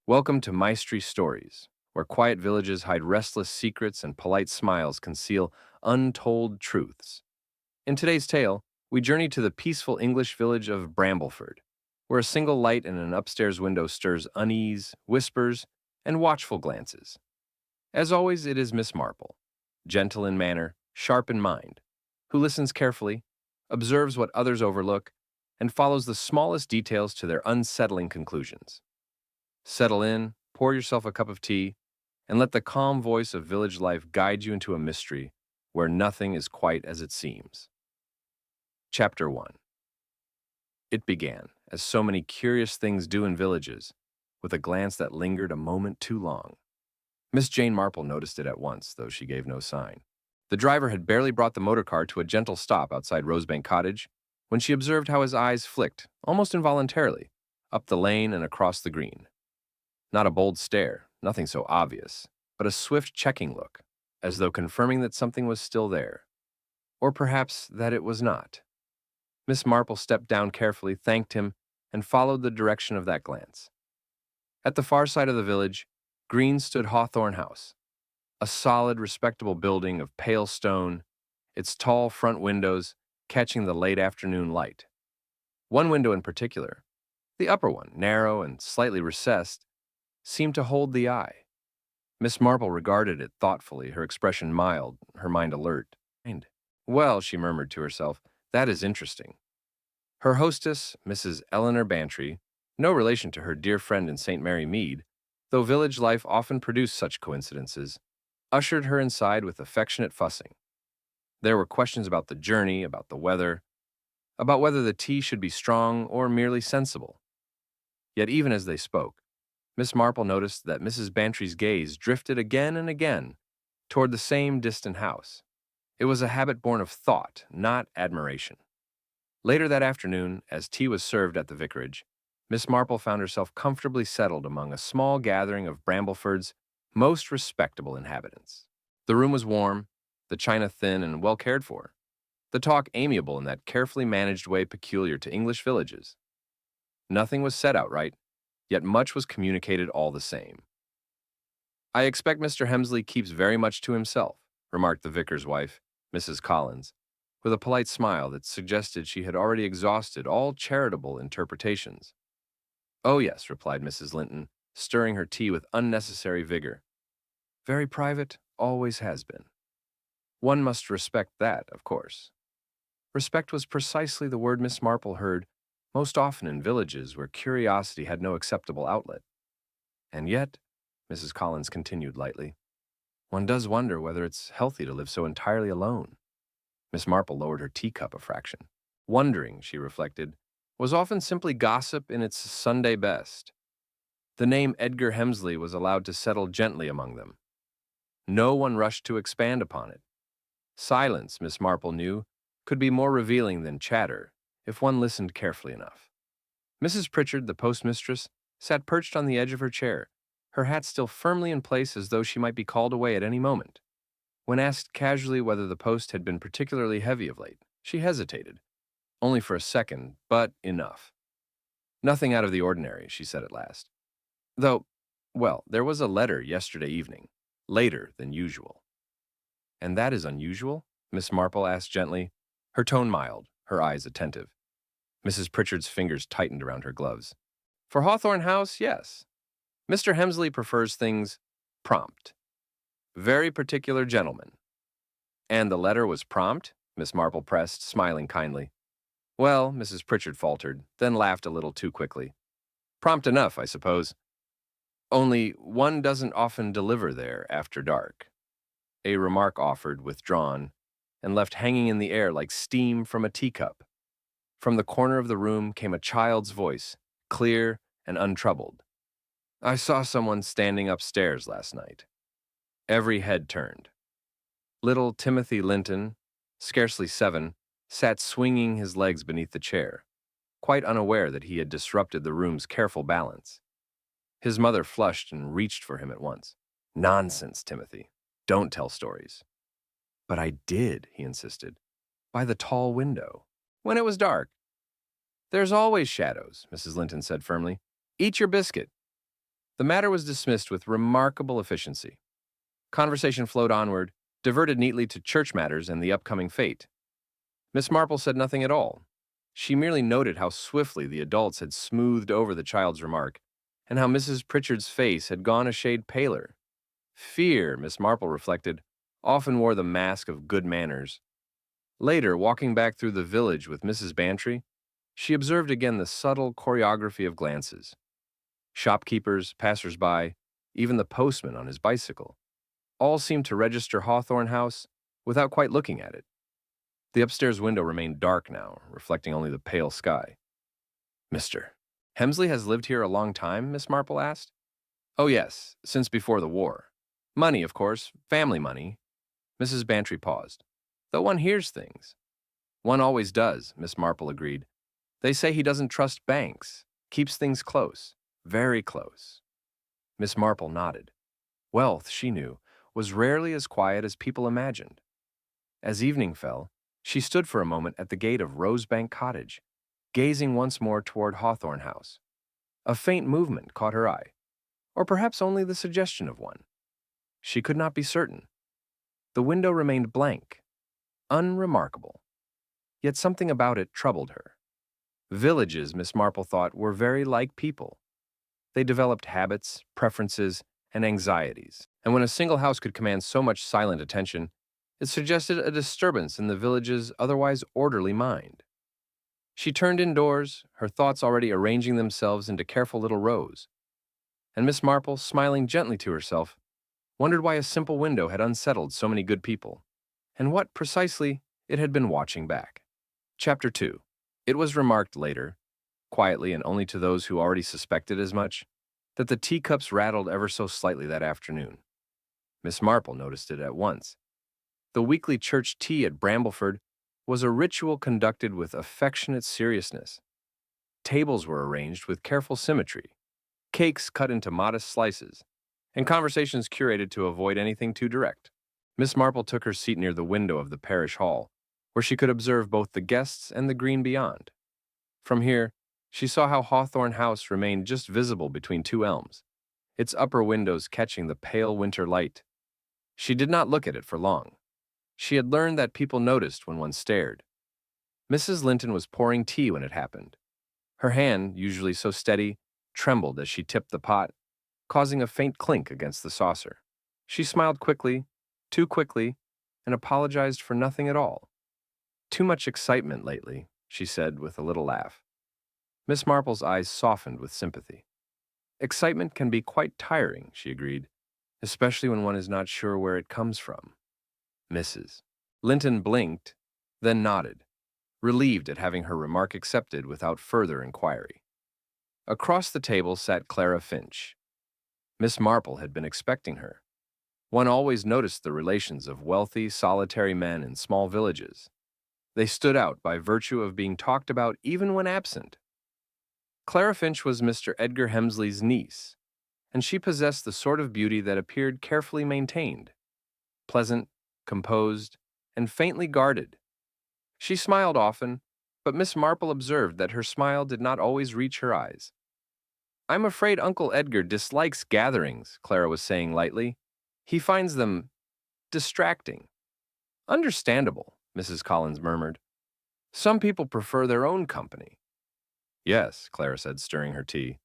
Welcome to Mystrey Stories, where quiet villages hide restless secrets and polite smiles conceal untold truths. In today's tale, we journey to the peaceful English village of Brambleford, where a single light in an upstairs window stirs unease, whispers, and watchful glances. As always, it is Miss Marple, gentle in manner, sharp in mind, who listens carefully, observes what others overlook, and follows the smallest details to their unsettling conclusions. Settle in, pour yourself a cup of tea, and let the calm voice of village life guide you into a mystery where nothing is quite as it seems. Chapter 1. It began, as so many curious things do in villages, with a glance that lingered a moment too long. Miss Jane Marple noticed it at once, though she gave no sign. The driver had barely brought the motor car to a gentle stop outside Rosebank Cottage when she observed how his eyes flicked, almost involuntarily, up the lane and across the green. Not a bold stare, nothing so obvious, but a swift checking look, as though confirming that something was still there. Or perhaps that it was not. Miss Marple stepped down carefully, thanked him, and followed the direction of that glance. At the far side of the village, green stood Hawthorne House, a solid, respectable building of pale stone, its tall front windows catching the late afternoon light. One window in particular, the upper one, narrow and slightly recessed, seemed to hold the eye. Miss Marple regarded it thoughtfully, her expression mild, her mind alert. Well, she murmured to herself, that is interesting. Her hostess, Mrs. Eleanor Bantry, no relation to her dear friend in St. Mary Mead, though village life often produced such coincidences, ushered her inside with affectionate fussing. There were questions about the journey, about the weather, about whether the tea should be strong or merely sensible. Yet even as they spoke, Miss Marple noticed that Mrs. Bantry's gaze drifted again and again toward the same distant house. It was a habit born of thought, not admiration. Later that afternoon, as tea was served at the vicarage, Miss Marple found herself comfortably settled among a small gathering of Brambleford's most respectable inhabitants. The room was warm, the china thin and well cared for, the talk amiable in that carefully managed way peculiar to English villages. Nothing was said outright, yet much was communicated all the same. "I expect Mr. Hemsley keeps very much to himself," remarked the vicar's wife, Mrs. Collins, with a polite smile that suggested she had already exhausted all charitable interpretations. "Oh, yes," replied Mrs. Linton, stirring her tea with unnecessary vigor. "Very private, always has been. One must respect that, of course." Respect was precisely the word Miss Marple heard most often in villages where curiosity had no acceptable outlet. And yet, Mrs. Collins continued lightly, one does wonder whether it's healthy to live so entirely alone. Miss Marple lowered her teacup a fraction. Wondering, she reflected, was often simply gossip in its Sunday best. The name Edgar Hemsley was allowed to settle gently among them. No one rushed to expand upon it. Silence, Miss Marple knew, could be more revealing than chatter if one listened carefully enough. Mrs. Pritchard, the postmistress, sat perched on the edge of her chair, her hat still firmly in place as though she might be called away at any moment. When asked casually whether the post had been particularly heavy of late, she hesitated. Only for a second, but enough. "Nothing out of the ordinary," she said at last. "Though, well, there was a letter yesterday evening, later than usual." "And that is unusual?" Miss Marple asked gently, her tone mild, her eyes attentive. Mrs. Pritchard's fingers tightened around her gloves. "For Hawthorne House, yes. Mr. Hemsley prefers things prompt. Very particular gentleman." "And the letter was prompt?" Miss Marple pressed, smiling kindly. "Well," Mrs. Pritchard faltered, then laughed a little too quickly. "Prompt enough, I suppose. Only one doesn't often deliver there after dark." A remark offered, withdrawn, and left hanging in the air like steam from a teacup. From the corner of the room came a child's voice, clear and untroubled. "I saw someone standing upstairs last night." Every head turned. Little Timothy Linton, scarcely 7, sat swinging his legs beneath the chair, quite unaware that he had disrupted the room's careful balance. His mother flushed and reached for him at once. "Nonsense, Timothy. Don't tell stories." "But I did," he insisted. "By the tall window. When it was dark." "There's always shadows," Mrs. Linton said firmly. "Eat your biscuit." The matter was dismissed with remarkable efficiency. Conversation flowed onward, diverted neatly to church matters and the upcoming fete. Miss Marple said nothing at all. She merely noted how swiftly the adults had smoothed over the child's remark, and how Mrs. Pritchard's face had gone a shade paler. Fear, Miss Marple reflected, often wore the mask of good manners. Later, walking back through the village with Mrs. Bantry, she observed again the subtle choreography of glances. Shopkeepers, passers-by, even the postman on his bicycle, all seemed to register Hawthorne House without quite looking at it. The upstairs window remained dark now, reflecting only the pale sky. Mr. Hemsley has lived here a long time, Miss Marple asked. Oh yes, since before the war. Money, of course, family money. Mrs. Bantry paused. Though one hears things. One always does, Miss Marple agreed. They say he doesn't trust banks, keeps things close, very close. Miss Marple nodded. Wealth, she knew, was rarely as quiet as people imagined. As evening fell, she stood for a moment at the gate of Rosebank Cottage, gazing once more toward Hawthorne House. A faint movement caught her eye, or perhaps only the suggestion of one. She could not be certain. The window remained blank, unremarkable. Yet something about it troubled her. Villages, Miss Marple thought, were very like people. They developed habits, preferences, and anxieties, and when a single house could command so much silent attention, it suggested a disturbance in the village's otherwise orderly mind. She turned indoors, her thoughts already arranging themselves into careful little rows, and Miss Marple, smiling gently to herself, wondered why a simple window had unsettled so many good people, and what, precisely, it had been watching back. Chapter 2. It was remarked later, quietly and only to those who already suspected as much, that the teacups rattled ever so slightly that afternoon. Miss Marple noticed it at once. The weekly church tea at Brambleford was a ritual conducted with affectionate seriousness. Tables were arranged with careful symmetry, cakes cut into modest slices, and conversations curated to avoid anything too direct. Miss Marple took her seat near the window of the parish hall, where she could observe both the guests and the green beyond. From here, she saw how Hawthorne House remained just visible between two elms, its upper windows catching the pale winter light. She did not look at it for long. She had learned that people noticed when one stared. Mrs. Linton was pouring tea when it happened. Her hand, usually so steady, trembled as she tipped the pot, causing a faint clink against the saucer. She smiled quickly, too quickly, and apologized for nothing at all. Too much excitement lately, she said with a little laugh. Miss Marple's eyes softened with sympathy. Excitement can be quite tiring, she agreed, especially when one is not sure where it comes from. Mrs. Linton blinked, then nodded, relieved at having her remark accepted without further inquiry. Across the table sat Clara Finch. Miss Marple had been expecting her. One always noticed the relations of wealthy, solitary men in small villages. They stood out by virtue of being talked about even when absent. Clara Finch was Mr. Edgar Hemsley's niece, and she possessed the sort of beauty that appeared carefully maintained, pleasant, composed, and faintly guarded. She smiled often, but Miss Marple observed that her smile did not always reach her eyes. I'm afraid Uncle Edgar dislikes gatherings, Clara was saying lightly. He finds them distracting. Understandable, Mrs. Collins murmured. Some people prefer their own company. Yes, Clara said, stirring her tea.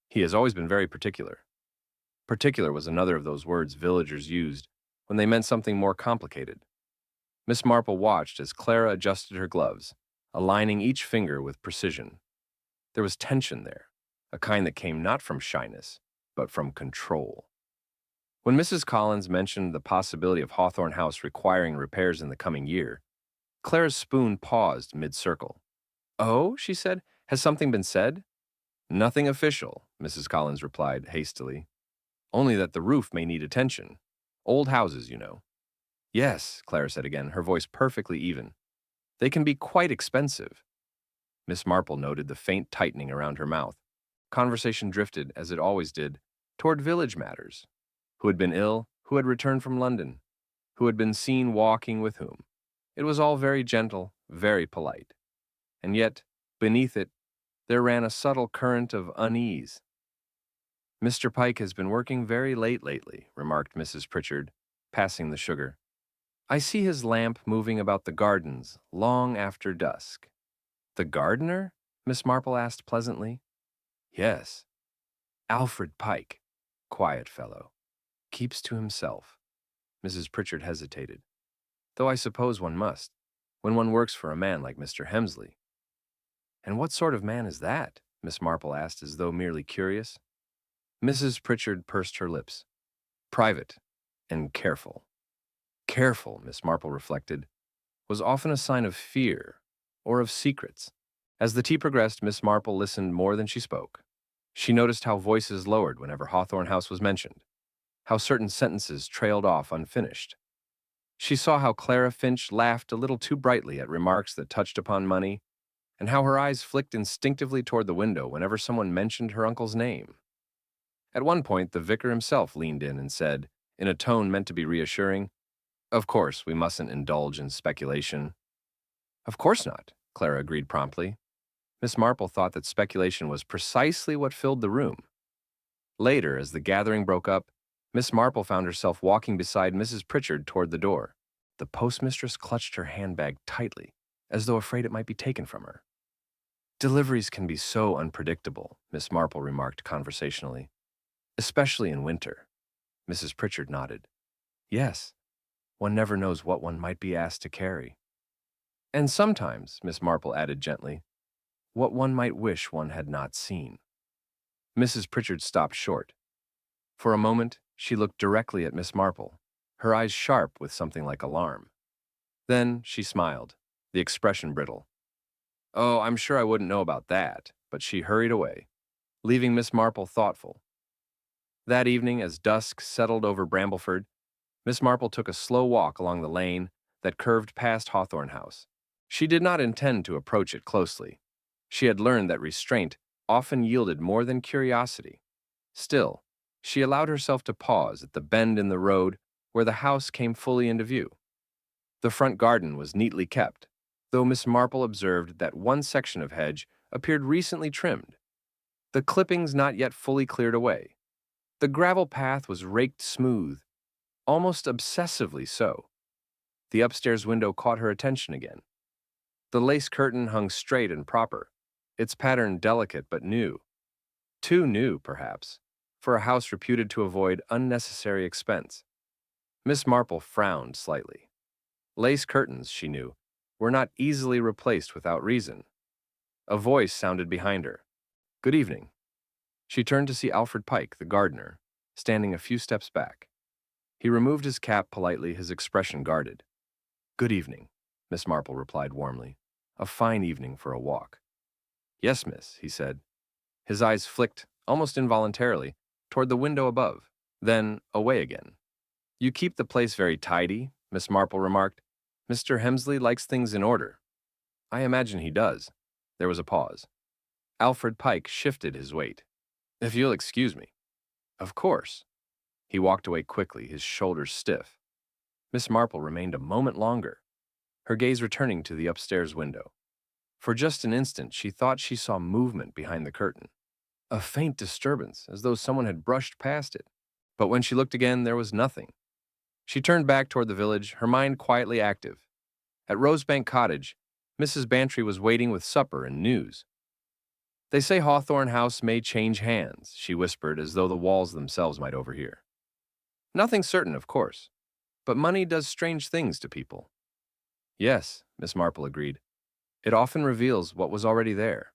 He has always been very particular. Particular was another of those words villagers used when they meant something more complicated. Miss Marple watched as Clara adjusted her gloves, aligning each finger with precision. There was tension there, a kind that came not from shyness, but from control. When Mrs. Collins mentioned the possibility of Hawthorne House requiring repairs in the coming year, Clara's spoon paused mid-circle. Oh, she said, has something been said? Nothing official, Mrs. Collins replied hastily. Only that the roof may need attention. Old houses, you know. Yes, Clara said again, her voice perfectly even. They can be quite expensive. Miss Marple noted the faint tightening around her mouth. Conversation drifted, as it always did, toward village matters. Who had been ill, who had returned from London, who had been seen walking with whom. It was all very gentle, very polite. And yet, beneath it, there ran a subtle current of unease. Mr. Pike has been working very late lately, remarked Mrs. Pritchard, passing the sugar. I see his lamp moving about the gardens long after dusk. The gardener? Miss Marple asked pleasantly. Yes, Alfred Pike. Quiet fellow. Keeps to himself. Mrs. Pritchard hesitated. Though I suppose one must, when one works for a man like Mr. Hemsley. And what sort of man is that? Miss Marple asked as though merely curious. Mrs. Pritchard pursed her lips. Private and careful. Careful, Miss Marple reflected, was often a sign of fear or of secrets. As the tea progressed, Miss Marple listened more than she spoke. She noticed how voices lowered whenever Hawthorne House was mentioned, how certain sentences trailed off unfinished. She saw how Clara Finch laughed a little too brightly at remarks that touched upon money, and how her eyes flicked instinctively toward the window whenever someone mentioned her uncle's name. At one point, the vicar himself leaned in and said, in a tone meant to be reassuring, Of course, we mustn't indulge in speculation. Of course not, Clara agreed promptly. Miss Marple thought that speculation was precisely what filled the room. Later, as the gathering broke up, Miss Marple found herself walking beside Mrs. Pritchard toward the door. The postmistress clutched her handbag tightly, as though afraid it might be taken from her. Deliveries can be so unpredictable, Miss Marple remarked conversationally, especially in winter. Mrs. Pritchard nodded. Yes, one never knows what one might be asked to carry. And sometimes, Miss Marple added gently, what one might wish one had not seen. Mrs. Pritchard stopped short. For a moment, she looked directly at Miss Marple, her eyes sharp with something like alarm. Then she smiled, the expression brittle. Oh, I'm sure I wouldn't know about that, but she hurried away, leaving Miss Marple thoughtful. That evening, as dusk settled over Brambleford, Miss Marple took a slow walk along the lane that curved past Hawthorne House. She did not intend to approach it closely. She had learned that restraint often yielded more than curiosity. Still, she allowed herself to pause at the bend in the road where the house came fully into view. The front garden was neatly kept, though Miss Marple observed that one section of hedge appeared recently trimmed, the clippings not yet fully cleared away. The gravel path was raked smooth, almost obsessively so. The upstairs window caught her attention again. The lace curtain hung straight and proper, its pattern delicate but new. Too new, perhaps, for a house reputed to avoid unnecessary expense. Miss Marple frowned slightly. Lace curtains, she knew, were not easily replaced without reason. A voice sounded behind her. Good evening. She turned to see Alfred Pike, the gardener, standing a few steps back. He removed his cap politely, his expression guarded. Good evening, Miss Marple replied warmly. A fine evening for a walk. Yes, miss, he said. His eyes flicked, almost involuntarily, toward the window above, then away again. You keep the place very tidy, Miss Marple remarked. Mr. Hemsley likes things in order. I imagine he does. There was a pause. Alfred Pike shifted his weight. If you'll excuse me. Of course. He walked away quickly, his shoulders stiff. Miss Marple remained a moment longer, her gaze returning to the upstairs window. For just an instant, she thought she saw movement behind the curtain. A faint disturbance, as though someone had brushed past it. But when she looked again, there was nothing. She turned back toward the village, her mind quietly active. At Rosebank Cottage, Mrs. Bantry was waiting with supper and news. They say Hawthorne House may change hands, she whispered, as though the walls themselves might overhear. Nothing certain, of course, but money does strange things to people. Yes, Miss Marple agreed. It often reveals what was already there.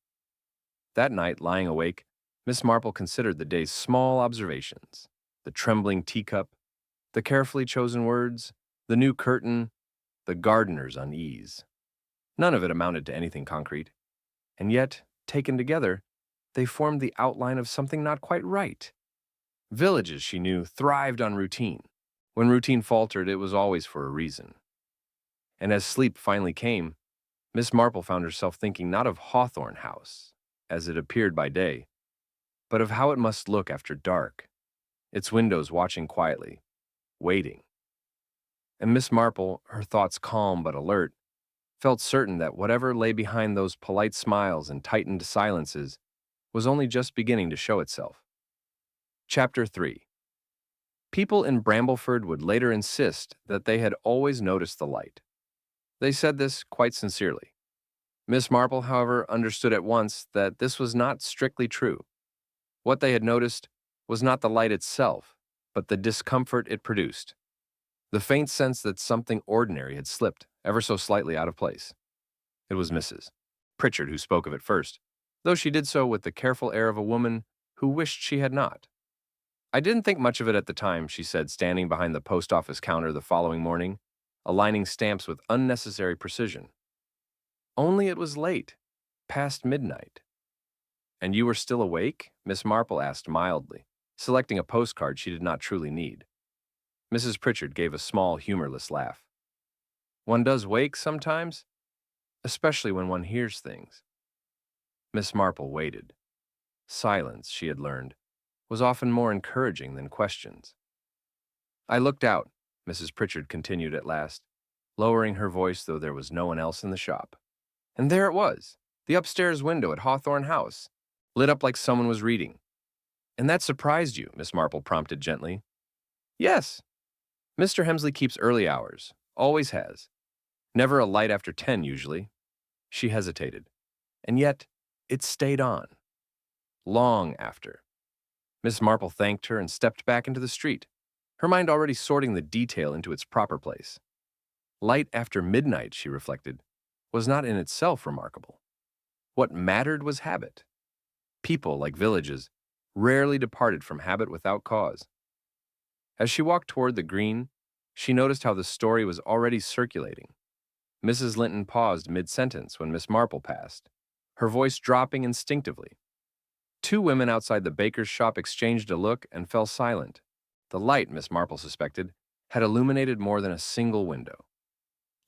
That night, lying awake, Miss Marple considered the day's small observations, the trembling teacup, the carefully chosen words, the new curtain, the gardener's unease. None of it amounted to anything concrete, and yet, taken together, they formed the outline of something not quite right. Villages, she knew, thrived on routine. When routine faltered, it was always for a reason. And as sleep finally came, Miss Marple found herself thinking not of Hawthorne House, as it appeared by day, but of how it must look after dark, its windows watching quietly, waiting. And Miss Marple, her thoughts calm but alert, felt certain that whatever lay behind those polite smiles and tightened silences was only just beginning to show itself. Chapter 3. People in Brambleford would later insist that they had always noticed the light. They said this quite sincerely. Miss Marple, however, understood at once that this was not strictly true. What they had noticed was not the light itself, but the discomfort it produced, the faint sense that something ordinary had slipped ever so slightly out of place. It was Mrs. Pritchard who spoke of it first, though she did so with the careful air of a woman who wished she had not. I didn't think much of it at the time, she said, standing behind the post office counter the following morning, aligning stamps with unnecessary precision. Only it was late, past midnight. And you were still awake? Miss Marple asked mildly, selecting a postcard she did not truly need. Mrs. Pritchard gave a small, humorless laugh. One does wake sometimes, especially when one hears things. Miss Marple waited. Silence, she had learned, was often more encouraging than questions. I looked out, Mrs. Pritchard continued at last, lowering her voice though there was no one else in the shop. And there it was, the upstairs window at Hawthorne House, lit up like someone was reading. And that surprised you, Miss Marple prompted gently. Yes. Mr. Hemsley keeps early hours, always has. Never a light after 10 usually. She hesitated. And yet, it stayed on. Long after. Miss Marple thanked her and stepped back into the street, her mind already sorting the detail into its proper place. Light after midnight, she reflected, was not in itself remarkable. What mattered was habit. People, like villages, rarely departed from habit without cause. As she walked toward the green, she noticed how the story was already circulating. Mrs. Linton paused mid-sentence when Miss Marple passed, her voice dropping instinctively. Two women outside the baker's shop exchanged a look and fell silent. The light, Miss Marple suspected, had illuminated more than a single window.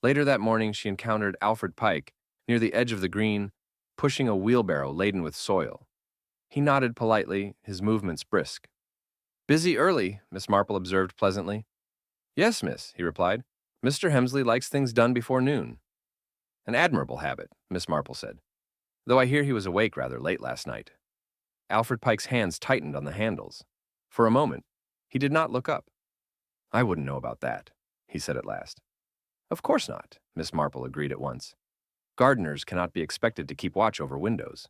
Later that morning, she encountered Alfred Pike near the edge of the green, pushing a wheelbarrow laden with soil. He nodded politely, his movements brisk. Busy early, Miss Marple observed pleasantly. Yes, miss, he replied. Mr. Hemsley likes things done before noon. An admirable habit, Miss Marple said, though I hear he was awake rather late last night. Alfred Pike's hands tightened on the handles. For a moment, he did not look up. I wouldn't know about that, he said at last. Of course not, Miss Marple agreed at once. Gardeners cannot be expected to keep watch over windows.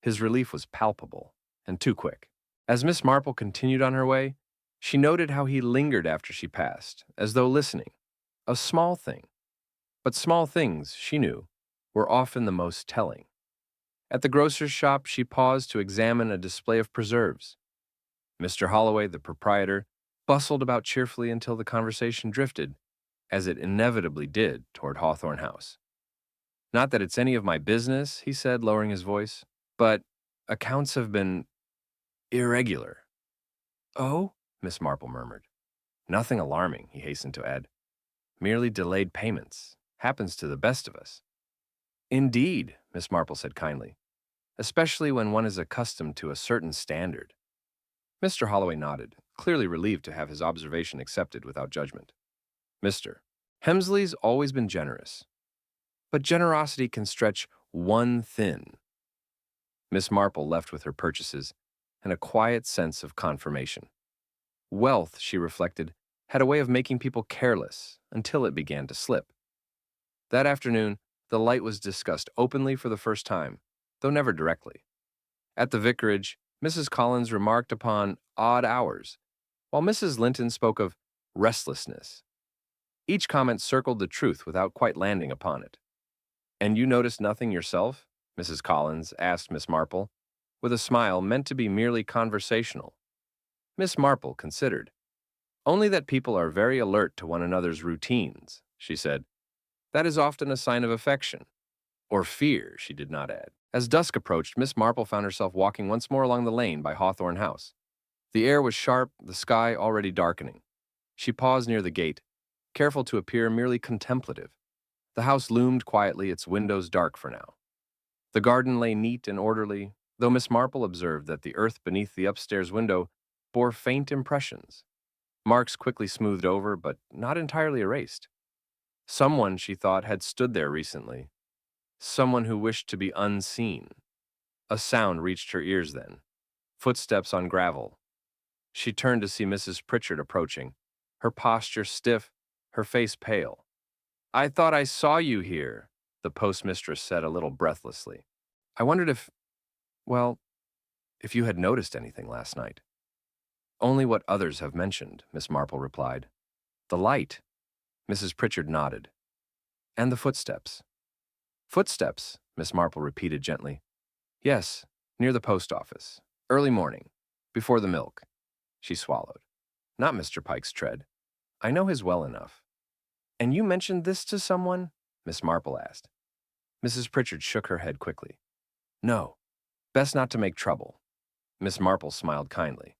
His relief was palpable, and too quick. As Miss Marple continued on her way, she noted how he lingered after she passed, as though listening. A small thing. But small things, she knew, were often the most telling. At the grocer's shop, she paused to examine a display of preserves. Mr. Holloway, the proprietor, bustled about cheerfully until the conversation drifted, as it inevitably did, toward Hawthorne House. Not that it's any of my business, he said, lowering his voice, but accounts have been irregular. Oh? Miss Marple murmured. Nothing alarming, he hastened to add. Merely delayed payments. Happens to the best of us. Indeed, Miss Marple said kindly, especially when one is accustomed to a certain standard. Mr. Holloway nodded, clearly relieved to have his observation accepted without judgment. Mr. Hemsley's always been generous, but generosity can stretch one thin. Miss Marple left with her purchases and a quiet sense of confirmation. Wealth, she reflected, had a way of making people careless until it began to slip. That afternoon, the light was discussed openly for the first time, though never directly. At the vicarage, Mrs. Collins remarked upon odd hours, while Mrs. Linton spoke of restlessness. Each comment circled the truth without quite landing upon it. And you noticed nothing yourself? Mrs. Collins asked Miss Marple, with a smile meant to be merely conversational. Miss Marple considered. Only that people are very alert to one another's routines, she said. That is often a sign of affection. Or fear, she did not add. As dusk approached, Miss Marple found herself walking once more along the lane by Hawthorne House. The air was sharp, the sky already darkening. She paused near the gate, careful to appear merely contemplative. The house loomed quietly, its windows dark for now. The garden lay neat and orderly, though Miss Marple observed that the earth beneath the upstairs window bore faint impressions. Marks quickly smoothed over, but not entirely erased. Someone, she thought, had stood there recently. Someone who wished to be unseen. A sound reached her ears then. Footsteps on gravel. She turned to see Mrs. Pritchard approaching, her posture stiff, her face pale. "I thought I saw you here," the postmistress said a little breathlessly. "I wondered well, if you had noticed anything last night." "Only what others have mentioned," Miss Marple replied. "The light." Mrs. Pritchard nodded. "And the footsteps." "Footsteps," Miss Marple repeated gently. "Yes, near the post office. Early morning. Before the milk." She swallowed. "Not Mr. Pike's tread. I know his well enough." "And you mentioned this to someone?" Miss Marple asked. Mrs. Pritchard shook her head quickly. "No. Best not to make trouble." Miss Marple smiled kindly.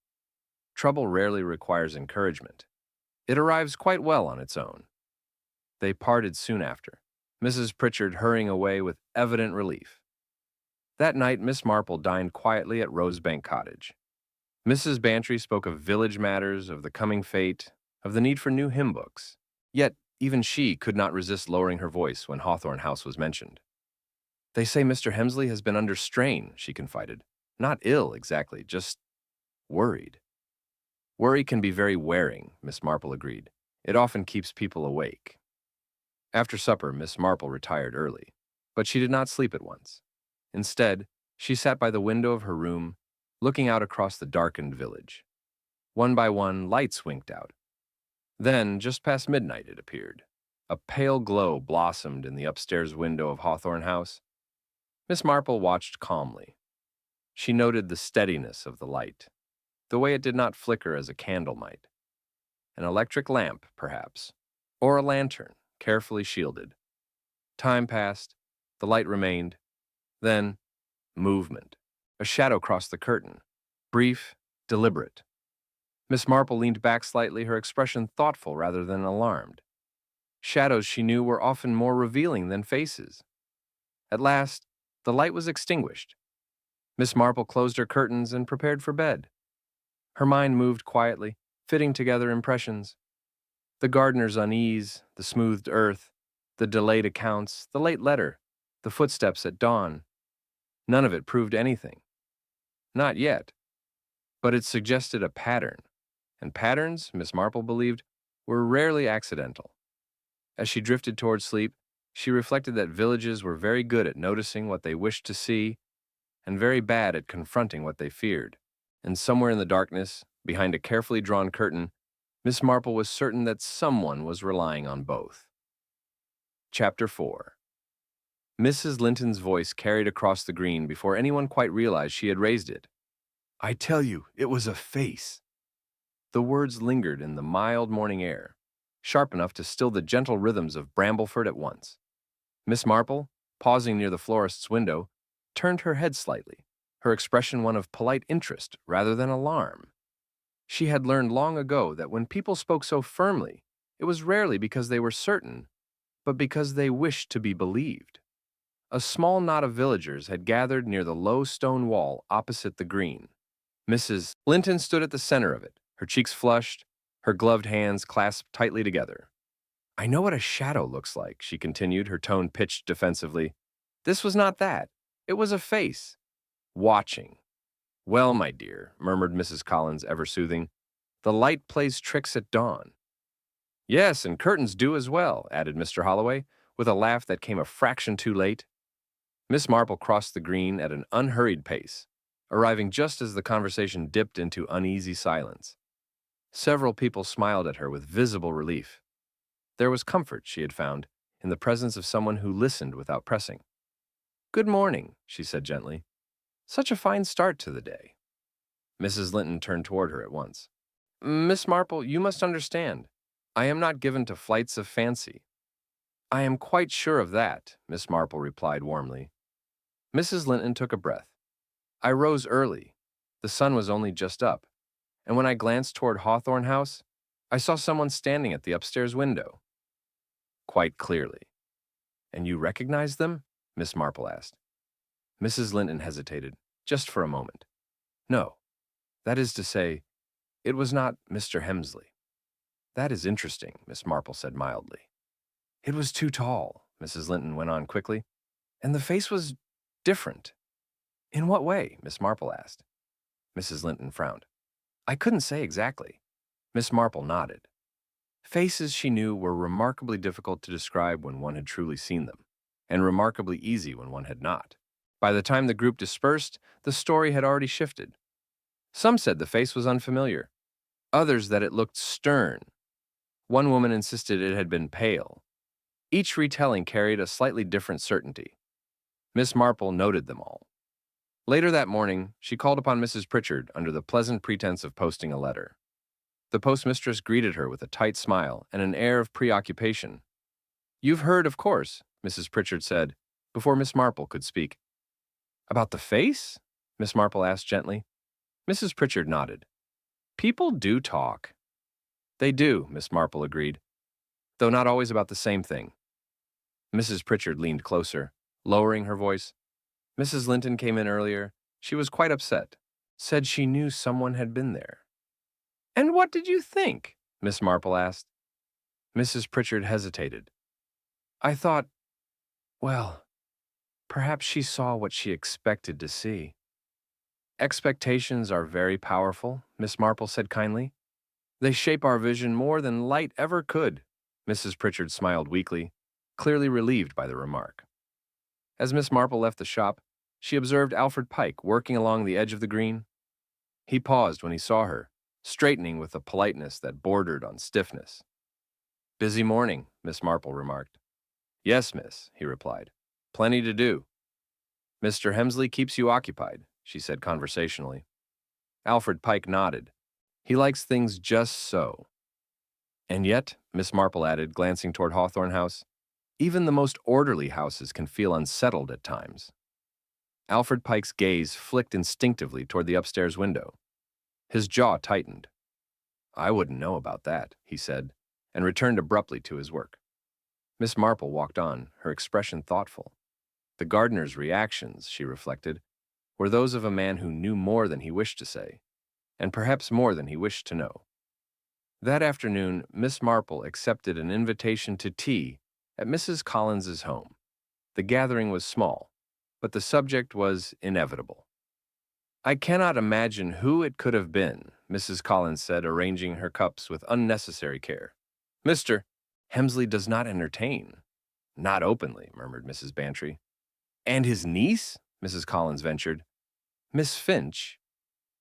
"Trouble rarely requires encouragement. It arrives quite well on its own." They parted soon after, Mrs. Pritchard hurrying away with evident relief. That night, Miss Marple dined quietly at Rosebank Cottage. Mrs. Bantry spoke of village matters, of the coming fete, of the need for new hymn books. Yet, even she could not resist lowering her voice when Hawthorne House was mentioned. "They say Mr. Hemsley has been under strain," she confided. "Not ill, exactly, just worried." "Worry can be very wearing," Miss Marple agreed. "It often keeps people awake." After supper, Miss Marple retired early, but she did not sleep at once. Instead, she sat by the window of her room, looking out across the darkened village. One by one, lights winked out. Then, just past midnight, it appeared. A pale glow blossomed in the upstairs window of Hawthorne House. Miss Marple watched calmly. She noted the steadiness of the light, the way it did not flicker as a candle might. An electric lamp, perhaps, or a lantern, carefully shielded. Time passed, the light remained. Then, movement. A shadow crossed the curtain, brief, deliberate. Miss Marple leaned back slightly, her expression thoughtful rather than alarmed. Shadows, she knew, were often more revealing than faces. At last, the light was extinguished. Miss Marple closed her curtains and prepared for bed. Her mind moved quietly, fitting together impressions. The gardener's unease, the smoothed earth, the delayed accounts, the late letter, the footsteps at dawn. None of it proved anything. Not yet. But it suggested a pattern. And patterns, Miss Marple believed, were rarely accidental. As she drifted toward sleep, she reflected that villages were very good at noticing what they wished to see and very bad at confronting what they feared. And somewhere in the darkness, behind a carefully drawn curtain, Miss Marple was certain that someone was relying on both. Chapter 4. Mrs. Linton's voice carried across the green before anyone quite realized she had raised it. "I tell you, it was a face." The words lingered in the mild morning air, sharp enough to still the gentle rhythms of Brambleford at once. Miss Marple, pausing near the florist's window, turned her head slightly, her expression one of polite interest rather than alarm. She had learned long ago that when people spoke so firmly, it was rarely because they were certain, but because they wished to be believed. A small knot of villagers had gathered near the low stone wall opposite the green. Mrs. Linton stood at the center of it, her cheeks flushed, her gloved hands clasped tightly together. "I know what a shadow looks like," she continued, her tone pitched defensively. "This was not that. It was a face. Watching." "Well, my dear," murmured Mrs. Collins, ever soothing, "the light plays tricks at dawn." "Yes, and curtains do as well," added Mr. Holloway, with a laugh that came a fraction too late. Miss Marple crossed the green at an unhurried pace, arriving just as the conversation dipped into uneasy silence. Several people smiled at her with visible relief. There was comfort, she had found, in the presence of someone who listened without pressing. "Good morning," she said gently. "Such a fine start to the day." Mrs. Linton turned toward her at once. "Miss Marple, you must understand. I am not given to flights of fancy." "I am quite sure of that," Miss Marple replied warmly. Mrs. Linton took a breath. "I rose early. The sun was only just up. And when I glanced toward Hawthorne House, I saw someone standing at the upstairs window." "Quite clearly." "And you recognized them?" Miss Marple asked. Mrs. Linton hesitated, just for a moment. "No. That is to say, it was not Mr. Hemsley." "That is interesting," Miss Marple said mildly. "It was too tall," Mrs. Linton went on quickly, "and the face was different." "In what way?" Miss Marple asked. Mrs. Linton frowned. I couldn't say exactly. Miss Marple nodded. Faces, she knew, were remarkably difficult to describe when one had truly seen them, and remarkably easy when one had not. By the time the group dispersed, the story had already shifted. Some said the face was unfamiliar, others that it looked stern. One woman insisted it had been pale. Each retelling carried a slightly different certainty. Miss Marple noted them all. Later that morning, she called upon Mrs. Pritchard under the pleasant pretense of posting a letter. The postmistress greeted her with a tight smile and an air of preoccupation. "You've heard, of course," Mrs. Pritchard said, before Miss Marple could speak. "About the face?" Miss Marple asked gently. Mrs. Pritchard nodded. "People do talk." "They do," Miss Marple agreed, "though not always about the same thing." Mrs. Pritchard leaned closer, lowering her voice. "Mrs. Linton came in earlier. She was quite upset. Said she knew someone had been there." "And what did you think?" Miss Marple asked. Mrs. Pritchard hesitated. "I thought, well, perhaps she saw what she expected to see." "Expectations are very powerful," Miss Marple said kindly. "They shape our vision more than light ever could." Mrs. Pritchard smiled weakly, clearly relieved by the remark. As Miss Marple left the shop, she observed Alfred Pike working along the edge of the green. He paused when he saw her, straightening with a politeness that bordered on stiffness. "Busy morning," Miss Marple remarked. "Yes, miss," he replied. "Plenty to do." "Mr. Hemsley keeps you occupied," she said conversationally. Alfred Pike nodded. "He likes things just so." "And yet," Miss Marple added, glancing toward Hawthorne House, "even the most orderly houses can feel unsettled at times." Alfred Pike's gaze flicked instinctively toward the upstairs window. His jaw tightened. "I wouldn't know about that," he said, and returned abruptly to his work. Miss Marple walked on, her expression thoughtful. The gardener's reactions, she reflected, were those of a man who knew more than he wished to say, and perhaps more than he wished to know. That afternoon, Miss Marple accepted an invitation to tea at Mrs. Collins's home. The gathering was small, but the subject was inevitable. "I cannot imagine who it could have been," Mrs. Collins said, arranging her cups with unnecessary care. "Mr. Hemsley does not entertain." "Not openly," murmured Mrs. Bantry. "And his niece?" Mrs. Collins ventured. "Miss Finch."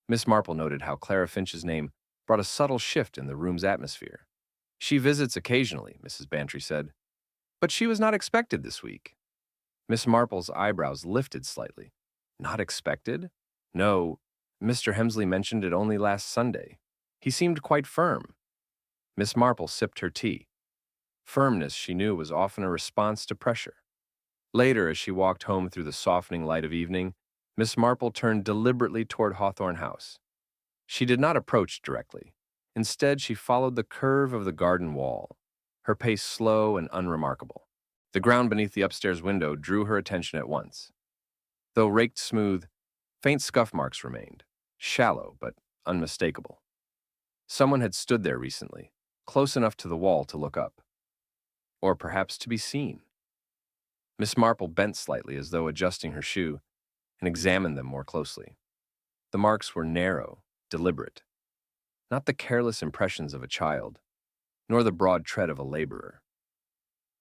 Miss Marple noted how Clara Finch's name brought a subtle shift in the room's atmosphere. "She visits occasionally," Mrs. Bantry said. "But she was not expected this week." Miss Marple's eyebrows lifted slightly. "Not expected?" "No, Mr. Hemsley mentioned it only last Sunday. He seemed quite firm." Miss Marple sipped her tea. Firmness, she knew, was often a response to pressure. Later, as she walked home through the softening light of evening, Miss Marple turned deliberately toward Hawthorne House. She did not approach directly. Instead, she followed the curve of the garden wall, her pace slow and unremarkable. The ground beneath the upstairs window drew her attention at once. Though raked smooth, faint scuff marks remained, shallow but unmistakable. Someone had stood there recently, close enough to the wall to look up. Or perhaps to be seen. Miss Marple bent slightly as though adjusting her shoe, and examined them more closely. The marks were narrow, deliberate, not the careless impressions of a child, nor the broad tread of a laborer.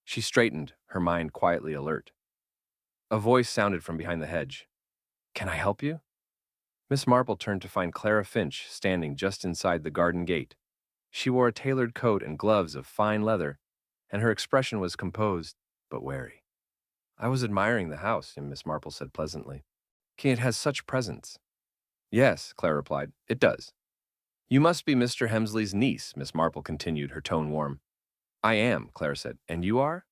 She straightened, her mind quietly alert. A voice sounded from behind the hedge. "Can I help you?" Miss Marple turned to find Clara Finch standing just inside the garden gate. She wore a tailored coat and gloves of fine leather, and her expression was composed but wary. "I was admiring the house," Miss Marple said pleasantly. "It has such presence." "Yes," Clara replied, "it does." "You must be Mr. Hemsley's niece," Miss Marple continued, her tone warm. "I am," Clara said. "And you are?"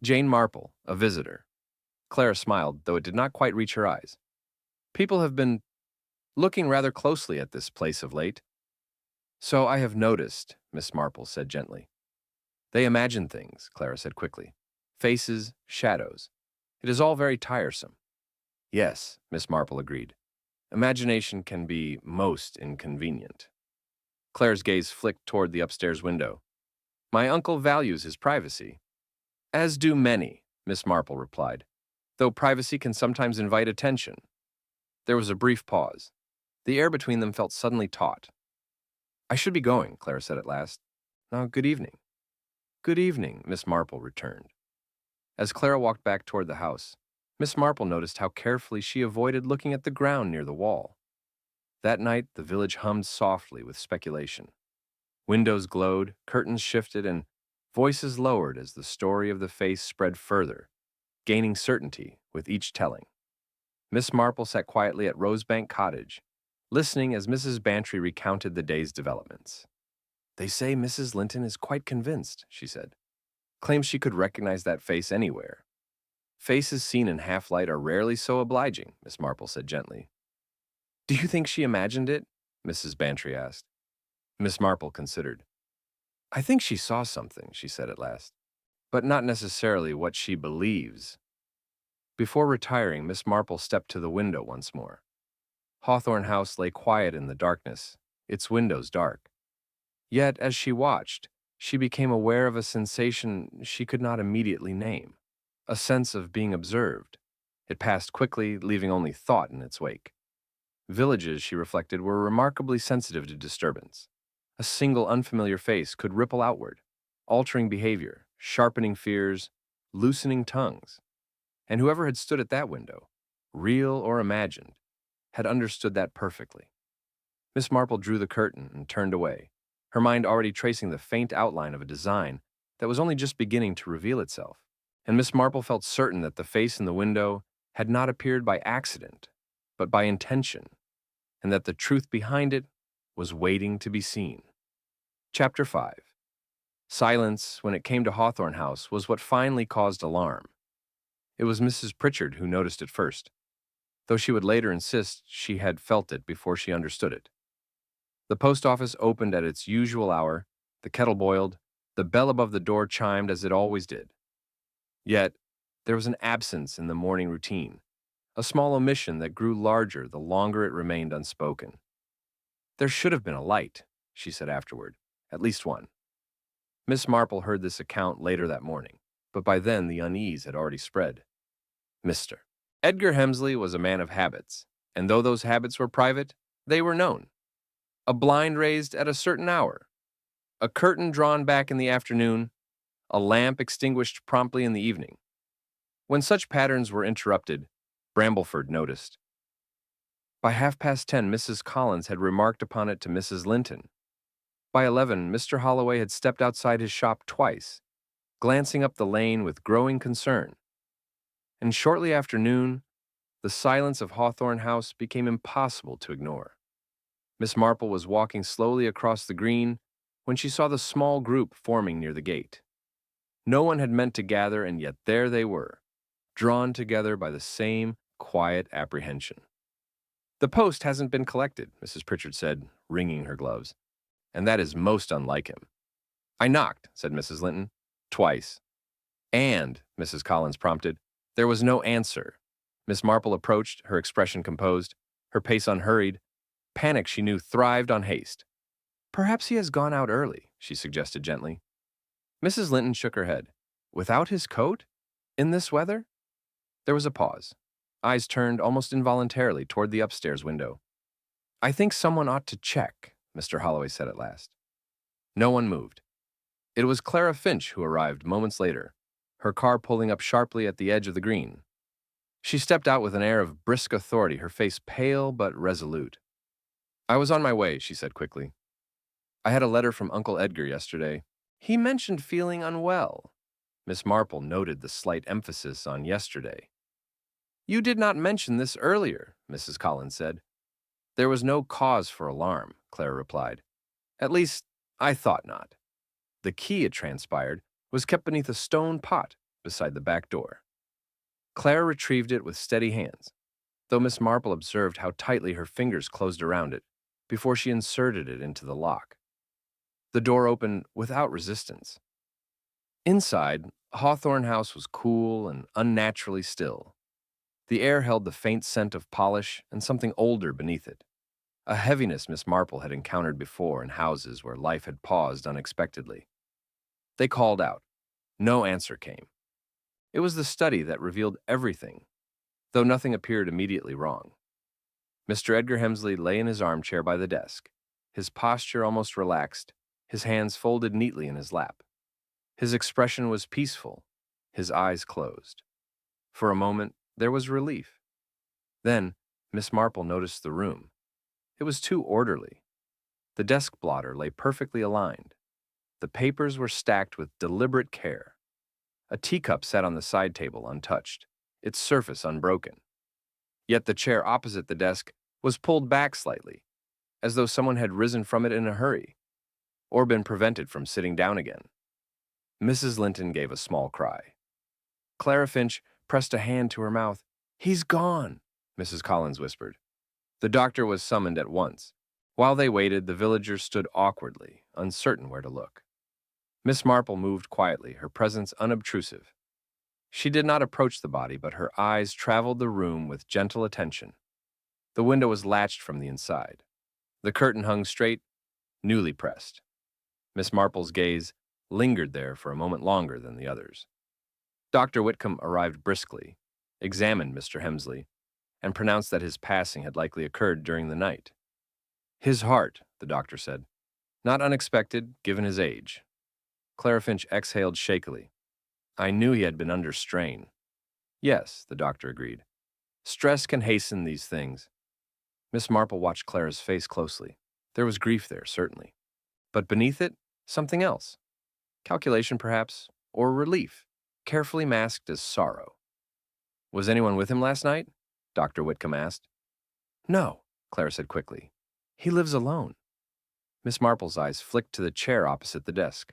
"Jane Marple, a visitor." Clara smiled, though it did not quite reach her eyes. "People have been looking rather closely at this place of late." "So I have noticed," Miss Marple said gently. "They imagine things," Clara said quickly. "Faces, shadows. It is all very tiresome." "Yes," Miss Marple agreed. "Imagination can be most inconvenient." Clara's gaze flicked toward the upstairs window. "My uncle values his privacy." "As do many," Miss Marple replied, "though privacy can sometimes invite attention." There was a brief pause. The air between them felt suddenly taut. "I should be going," Clara said at last. Good evening." "Good evening," Miss Marple returned. As Clara walked back toward the house, Miss Marple noticed how carefully she avoided looking at the ground near the wall. That night, the village hummed softly with speculation. Windows glowed, curtains shifted, and voices lowered as the story of the face spread further, gaining certainty with each telling. Miss Marple sat quietly at Rosebank Cottage, listening as Mrs. Bantry recounted the day's developments. "They say Mrs. Linton is quite convinced," she said. "Claims she could recognize that face anywhere." "Faces seen in half-light are rarely so obliging," Miss Marple said gently. "Do you think she imagined it?" Mrs. Bantry asked. Miss Marple considered. "I think she saw something," she said at last, "but not necessarily what she believes." Before retiring, Miss Marple stepped to the window once more. Hawthorne House lay quiet in the darkness, its windows dark. Yet, as she watched, she became aware of a sensation she could not immediately name, a sense of being observed. It passed quickly, leaving only thought in its wake. Villages, she reflected, were remarkably sensitive to disturbance. A single unfamiliar face could ripple outward, altering behavior, sharpening fears, loosening tongues. And whoever had stood at that window, real or imagined, had understood that perfectly. Miss Marple drew the curtain and turned away, her mind already tracing the faint outline of a design that was only just beginning to reveal itself. And Miss Marple felt certain that the face in the window had not appeared by accident, but by intention, and that the truth behind it was waiting to be seen. Chapter 5. Silence, when it came to Hawthorne House, was what finally caused alarm. It was Mrs. Pritchard who noticed it first, though she would later insist she had felt it before she understood it. The post office opened at its usual hour, the kettle boiled, the bell above the door chimed as it always did. Yet, there was an absence in the morning routine, a small omission that grew larger the longer it remained unspoken. "There should have been a light," she said afterward, "at least one." Miss Marple heard this account later that morning, but by then the unease had already spread. Mr. Edgar Hemsley was a man of habits, and though those habits were private, they were known. A blind raised at a certain hour, a curtain drawn back in the afternoon, a lamp extinguished promptly in the evening. When such patterns were interrupted, Bramblefoot noticed. By 10:30, Mrs. Collins had remarked upon it to Mrs. Linton. By 11, Mr. Holloway had stepped outside his shop twice, glancing up the lane with growing concern. And shortly after noon, the silence of Hawthorne House became impossible to ignore. Miss Marple was walking slowly across the green when she saw the small group forming near the gate. No one had meant to gather, and yet there they were, drawn together by the same quiet apprehension. "The post hasn't been collected," Mrs. Pritchard said, wringing her gloves, "and that is most unlike him." "I knocked," said Mrs. Linton, "twice." "And," Mrs. Collins prompted, "there was no answer." Miss Marple approached, her expression composed, her pace unhurried. Panic, she knew, thrived on haste. "Perhaps he has gone out early," she suggested gently. Mrs. Linton shook her head. "Without his coat? In this weather?" There was a pause. Eyes turned almost involuntarily toward the upstairs window. "I think someone ought to check," Mr. Holloway said at last. No one moved. It was Clara Finch who arrived moments later, her car pulling up sharply at the edge of the green. She stepped out with an air of brisk authority, her face pale but resolute. "I was on my way," she said quickly. "I had a letter from Uncle Edgar yesterday. He mentioned feeling unwell." Miss Marple noted the slight emphasis on yesterday. "You did not mention this earlier," Mrs. Collins said. "There was no cause for alarm," Clara replied. "At least, I thought not. The key, it transpired, was kept beneath a stone pot beside the back door." Clara retrieved it with steady hands, though Miss Marple observed how tightly her fingers closed around it before she inserted it into the lock. The door opened without resistance. Inside, Hawthorne House was cool and unnaturally still. The air held the faint scent of polish and something older beneath it, a heaviness Miss Marple had encountered before in houses where life had paused unexpectedly. They called out. No answer came. It was the study that revealed everything, though nothing appeared immediately wrong. Mr. Edgar Hemsley lay in his armchair by the desk, his posture almost relaxed, his hands folded neatly in his lap. His expression was peaceful, his eyes closed. For a moment, there was relief. Then, Miss Marple noticed the room. It was too orderly. The desk blotter lay perfectly aligned. The papers were stacked with deliberate care. A teacup sat on the side table untouched, its surface unbroken. Yet the chair opposite the desk was pulled back slightly, as though someone had risen from it in a hurry, or been prevented from sitting down again. Mrs. Linton gave a small cry. Clara Finch pressed a hand to her mouth. "He's gone," Mrs. Collins whispered. The doctor was summoned at once. While they waited, the villagers stood awkwardly, uncertain where to look. Miss Marple moved quietly, her presence unobtrusive. She did not approach the body, but her eyes traveled the room with gentle attention. The window was latched from the inside. The curtain hung straight, newly pressed. Miss Marple's gaze lingered there for a moment longer than the others. Dr. Whitcomb arrived briskly, examined Mr. Hemsley, and pronounced that his passing had likely occurred during the night. "His heart," the doctor said. "Not unexpected, given his age." Clara Finch exhaled shakily. "I knew he had been under strain." "Yes," the doctor agreed. "Stress can hasten these things." Miss Marple watched Clara's face closely. There was grief there, certainly. But beneath it, something else. Calculation, perhaps, or relief, carefully masked as sorrow. "Was anyone with him last night?" Dr. Whitcomb asked. "No," Clara said quickly. "He lives alone." Miss Marple's eyes flicked to the chair opposite the desk.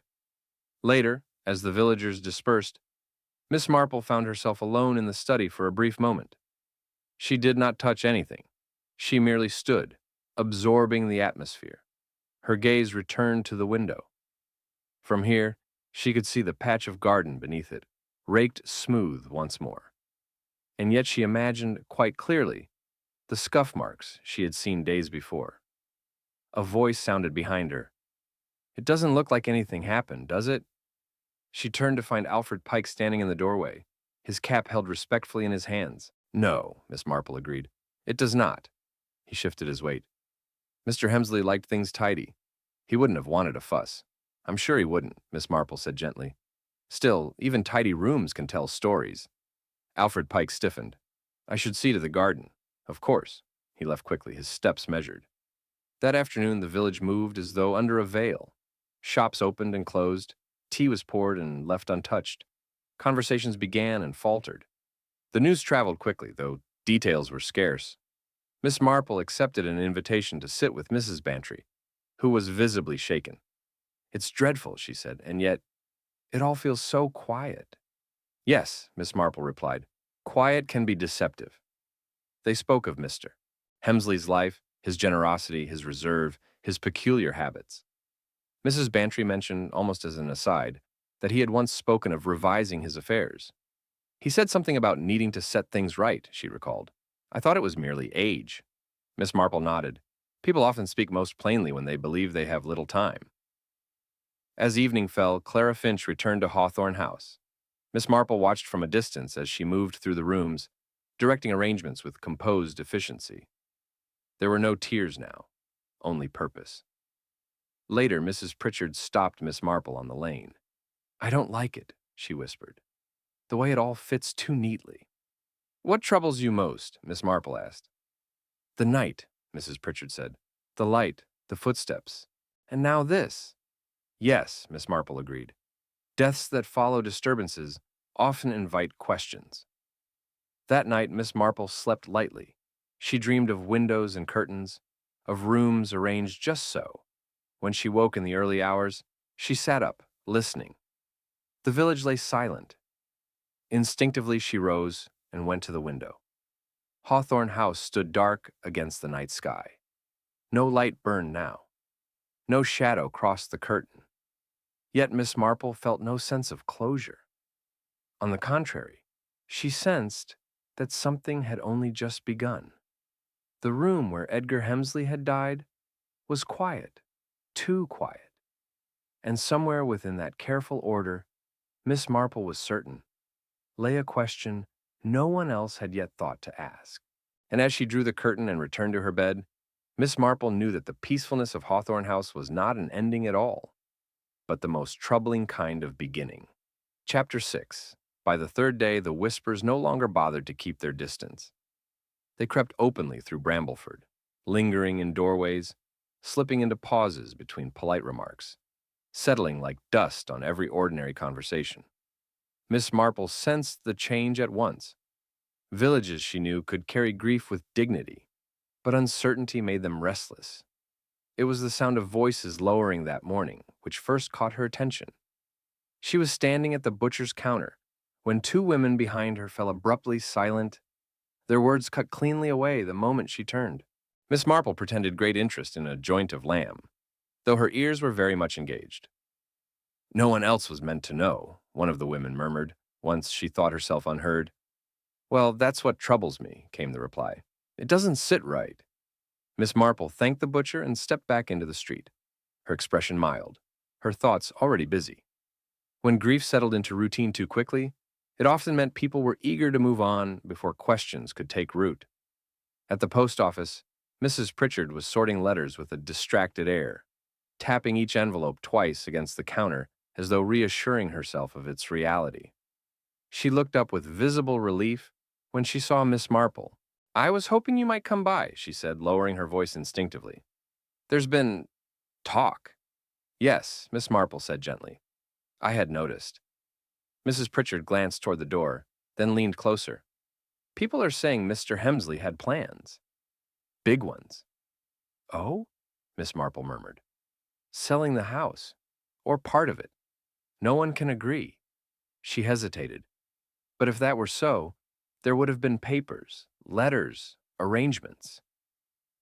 Later, as the villagers dispersed, Miss Marple found herself alone in the study for a brief moment. She did not touch anything. She merely stood, absorbing the atmosphere. Her gaze returned to the window. From here, she could see the patch of garden beneath it, raked smooth once more. And yet she imagined, quite clearly, the scuff marks she had seen days before. A voice sounded behind her. "It doesn't look like anything happened, does it?" She turned to find Alfred Pike standing in the doorway, his cap held respectfully in his hands. "No," Miss Marple agreed. "It does not." He shifted his weight. "Mr. Hemsley liked things tidy. He wouldn't have wanted a fuss." "I'm sure he wouldn't," Miss Marple said gently. "Still, even tidy rooms can tell stories." Alfred Pike stiffened. "I should see to the garden." "Of course." He left quickly, his steps measured. That afternoon, the village moved as though under a veil. Shops opened and closed. Tea was poured and left untouched. Conversations began and faltered. The news traveled quickly, though details were scarce. Miss Marple accepted an invitation to sit with Mrs. Bantry, who was visibly shaken. "It's dreadful," she said, "and yet it all feels so quiet." "Yes," Miss Marple replied, "quiet can be deceptive." They spoke of Mr. Hemsley's life, his generosity, his reserve, his peculiar habits. Mrs. Bantry mentioned, almost as an aside, that he had once spoken of revising his affairs. "He said something about needing to set things right," she recalled. "I thought it was merely age." Miss Marple nodded. "People often speak most plainly when they believe they have little time." As evening fell, Clara Finch returned to Hawthorne House. Miss Marple watched from a distance as she moved through the rooms, directing arrangements with composed efficiency. There were no tears now, only purpose. Later, Mrs. Pritchard stopped Miss Marple on the lane. "I don't like it," she whispered. "The way it all fits too neatly." "What troubles you most?" Miss Marple asked. "The night," Mrs. Pritchard said. "The light, the footsteps. And now this." "Yes," Miss Marple agreed. "Deaths that follow disturbances often invite questions." That night, Miss Marple slept lightly. She dreamed of windows and curtains, of rooms arranged just so. When she woke in the early hours, she sat up, listening. The village lay silent. Instinctively, she rose and went to the window. Hawthorne House stood dark against the night sky. No light burned now. No shadow crossed the curtain. Yet Miss Marple felt no sense of closure. On the contrary, she sensed that something had only just begun. The room where Edgar Hemsley had died was quiet, too quiet. And somewhere within that careful order, Miss Marple was certain, lay a question no one else had yet thought to ask. And as she drew the curtain and returned to her bed, Miss Marple knew that the peacefulness of Hawthorne House was not an ending at all, but the most troubling kind of beginning. Chapter 6. By the third day, the Whispers no longer bothered to keep their distance. They crept openly through Brambleford, lingering in doorways, slipping into pauses between polite remarks, settling like dust on every ordinary conversation. Miss Marple sensed the change at once. Villages, she knew, could carry grief with dignity, but uncertainty made them restless. It was the sound of voices lowering that morning which first caught her attention. She was standing at the butcher's counter when two women behind her fell abruptly silent, their words cut cleanly away the moment she turned. Miss Marple pretended great interest in a joint of lamb, though her ears were very much engaged. No one else was meant to know, one of the women murmured, once she thought herself unheard. Well, that's what troubles me, came the reply. It doesn't sit right. Miss Marple thanked the butcher and stepped back into the street, her expression mild, her thoughts already busy. When grief settled into routine too quickly, it often meant people were eager to move on before questions could take root. At the post office, Mrs. Pritchard was sorting letters with a distracted air, tapping each envelope twice against the counter as though reassuring herself of its reality. She looked up with visible relief when she saw Miss Marple. I was hoping you might come by, she said, lowering her voice instinctively. There's been talk. Yes, Miss Marple said gently. I had noticed. Mrs. Pritchard glanced toward the door, then leaned closer. People are saying Mr. Hemsley had plans. Big ones. Oh? Miss Marple murmured. Selling the house, or part of it. No one can agree. She hesitated. But if that were so, there would have been papers, letters, arrangements.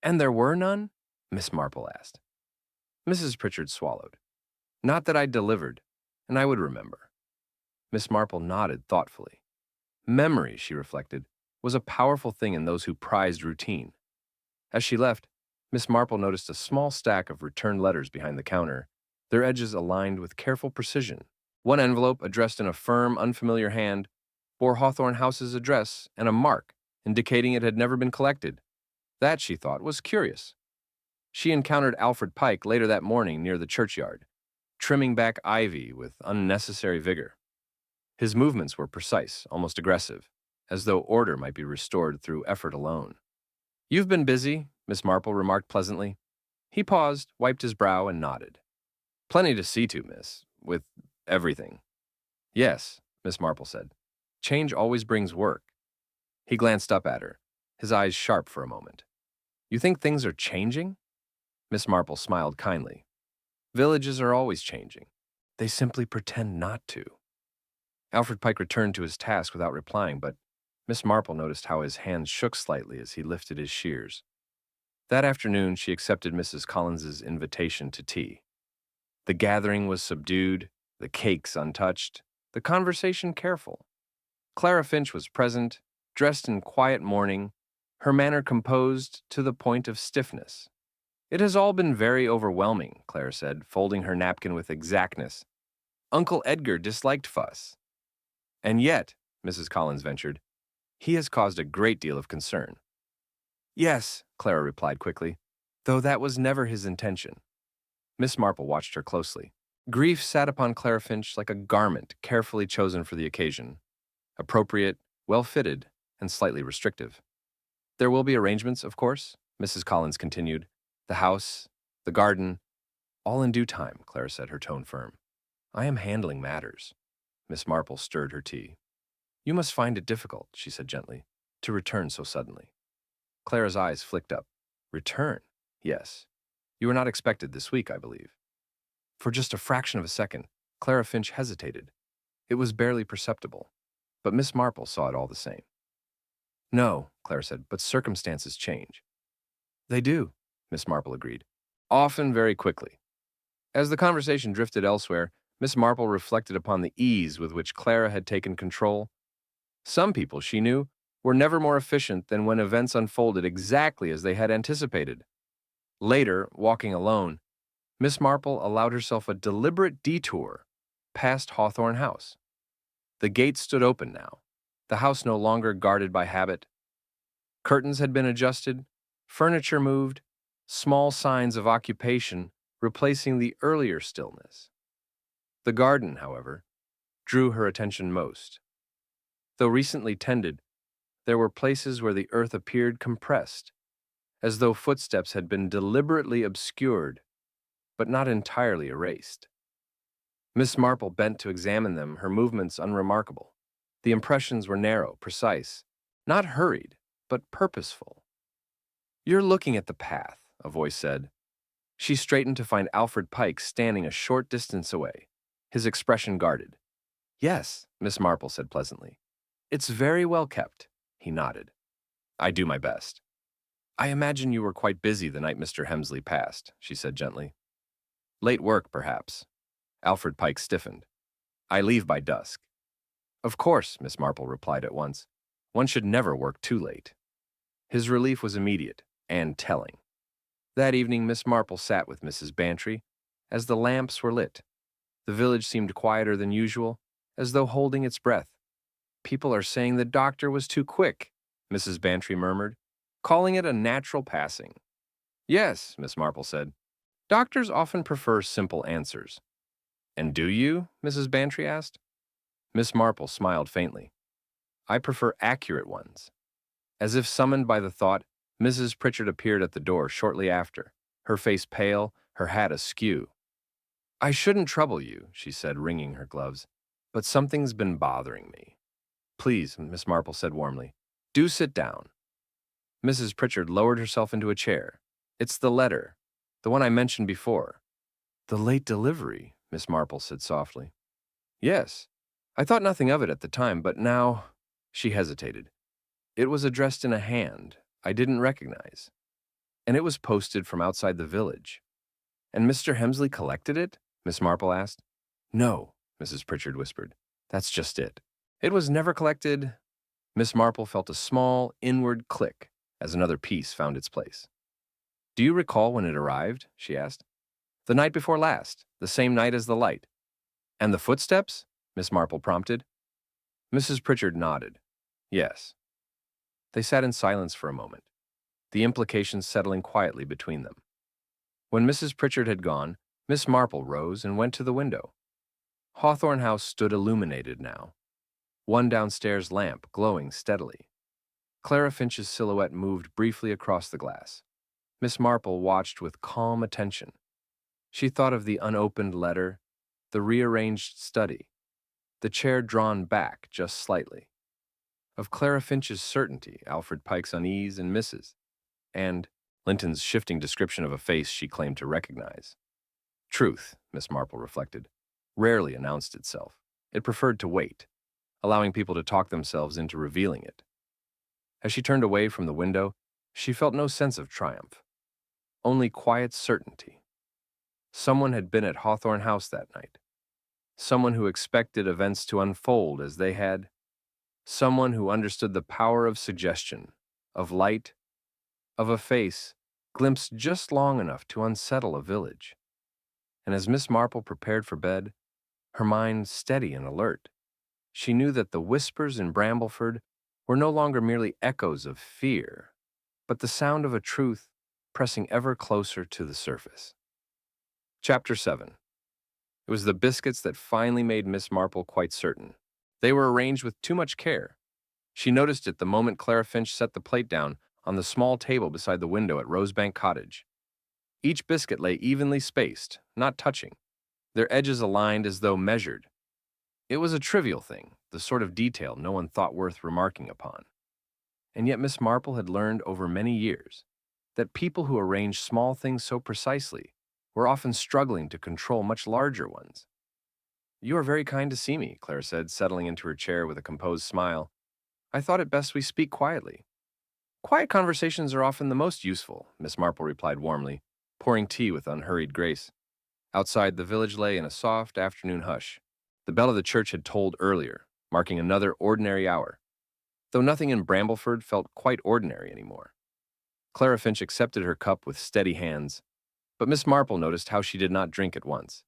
And there were none? Miss Marple asked. Mrs. Pritchard swallowed. Not that I delivered, and I would remember. Miss Marple nodded thoughtfully. Memory, she reflected, was a powerful thing in those who prized routine. As she left, Miss Marple noticed a small stack of returned letters behind the counter, their edges aligned with careful precision. One envelope, addressed in a firm, unfamiliar hand, bore Hawthorne House's address and a mark indicating it had never been collected. That, she thought, was curious. She encountered Alfred Pike later that morning near the churchyard, trimming back ivy with unnecessary vigor. His movements were precise, almost aggressive, as though order might be restored through effort alone. You've been busy, Miss Marple remarked pleasantly. He paused, wiped his brow, and nodded. Plenty to see to, miss, with everything. Yes, Miss Marple said. Change always brings work. He glanced up at her, his eyes sharp for a moment. You think things are changing? Miss Marple smiled kindly. Villages are always changing. They simply pretend not to. Alfred Pike returned to his task without replying, but Miss Marple noticed how his hands shook slightly as he lifted his shears. That afternoon, she accepted Mrs. Collins's invitation to tea. The gathering was subdued, the cakes untouched, the conversation careful. Clara Finch was present, dressed in quiet mourning, her manner composed to the point of stiffness. It has all been very overwhelming, Clara said, folding her napkin with exactness. Uncle Edgar disliked fuss. And yet, Mrs. Collins ventured, he has caused a great deal of concern. Yes, Clara replied quickly, though that was never his intention. Miss Marple watched her closely. Grief sat upon Clara Finch like a garment carefully chosen for the occasion, appropriate, well-fitted, and slightly restrictive. There will be arrangements, of course, Mrs. Collins continued. The house, the garden, all in due time, Clara said, her tone firm. I am handling matters. Miss Marple stirred her tea. You must find it difficult, she said gently, to return so suddenly. Clara's eyes flicked up. Return? Yes. You were not expected this week, I believe. For just a fraction of a second, Clara Finch hesitated. It was barely perceptible, but Miss Marple saw it all the same. No, Clara said, but circumstances change. They do, Miss Marple agreed. Often very quickly. As the conversation drifted elsewhere, Miss Marple reflected upon the ease with which Clara had taken control. Some people, she knew, were never more efficient than when events unfolded exactly as they had anticipated. Later, walking alone, Miss Marple allowed herself a deliberate detour past Hawthorne House. The gate stood open now, the house no longer guarded by habit. Curtains had been adjusted, furniture moved, small signs of occupation replacing the earlier stillness. The garden, however, drew her attention most. Though recently tended, there were places where the earth appeared compressed, as though footsteps had been deliberately obscured, but not entirely erased. Miss Marple bent to examine them, her movements unremarkable. The impressions were narrow, precise, not hurried, but purposeful. "You're looking at the path," a voice said. She straightened to find Alfred Pike standing a short distance away, his expression guarded. "Yes," Miss Marple said pleasantly. "It's very well kept." He nodded. "I do my best." "I imagine you were quite busy the night Mr. Hemsley passed," she said gently. "Late work, perhaps." Alfred Pike stiffened. "I leave by dusk." "Of course," Miss Marple replied at once. "One should never work too late." His relief was immediate and telling. That evening, Miss Marple sat with Mrs. Bantry as the lamps were lit. The village seemed quieter than usual, as though holding its breath. "People are saying the doctor was too quick," Mrs. Bantry murmured, calling it a natural passing. "Yes," Miss Marple said. "Doctors often prefer simple answers." "And do you?" Mrs. Bantry asked. Miss Marple smiled faintly. "I prefer accurate ones." As if summoned by the thought, Mrs. Pritchard appeared at the door shortly after, her face pale, her hat askew. "I shouldn't trouble you," she said, wringing her gloves, "but something's been bothering me." "Please," Miss Marple said warmly, "do sit down." Mrs. Pritchard lowered herself into a chair. "It's the letter, the one I mentioned before." "The late delivery," Miss Marple said softly. "Yes. I thought nothing of it at the time, but now—" She hesitated. "It was addressed in a hand I didn't recognize, and it was posted from outside the village." "And Mr. Hemsley collected it?" Miss Marple asked. "No," Mrs. Pritchard whispered. "That's just it. It was never collected." Miss Marple felt a small, inward click as another piece found its place. "Do you recall when it arrived?" she asked. "The night before last, the same night as the light." "And the footsteps?" Miss Marple prompted. Mrs. Pritchard nodded. "Yes." They sat in silence for a moment, the implications settling quietly between them. When Mrs. Pritchard had gone, Miss Marple rose and went to the window. Hawthorne House stood illuminated now, one downstairs lamp glowing steadily. Clara Finch's silhouette moved briefly across the glass. Miss Marple watched with calm attention. She thought of the unopened letter, the rearranged study, the chair drawn back just slightly. Of Clara Finch's certainty, Alfred Pike's unease and misses, and Linton's shifting description of a face she claimed to recognize. Truth, Miss Marple reflected, rarely announced itself. It preferred to wait, allowing people to talk themselves into revealing it. As she turned away from the window, she felt no sense of triumph, only quiet certainty. Someone had been at Hawthorne House that night. Someone who expected events to unfold as they had. Someone who understood the power of suggestion, of light, of a face glimpsed just long enough to unsettle a village. And as Miss Marple prepared for bed, her mind steady and alert, she knew that the whispers in Brambleford were no longer merely echoes of fear, but the sound of a truth pressing ever closer to the surface. Chapter 7. It was the biscuits that finally made Miss Marple quite certain. They were arranged with too much care. She noticed it the moment Clara Finch set the plate down on the small table beside the window at Rosebank Cottage. Each biscuit lay evenly spaced, not touching, their edges aligned as though measured. It was a trivial thing, the sort of detail no one thought worth remarking upon. And yet Miss Marple had learned over many years that people who arranged small things so precisely were often struggling to control much larger ones. "You are very kind to see me," Clara said, settling into her chair with a composed smile. "I thought it best we speak quietly." "Quiet conversations are often the most useful," Miss Marple replied warmly, pouring tea with unhurried grace. Outside, the village lay in a soft afternoon hush. The bell of the church had tolled earlier, marking another ordinary hour, though nothing in Brambleford felt quite ordinary anymore. Clara Finch accepted her cup with steady hands, but Miss Marple noticed how she did not drink at once.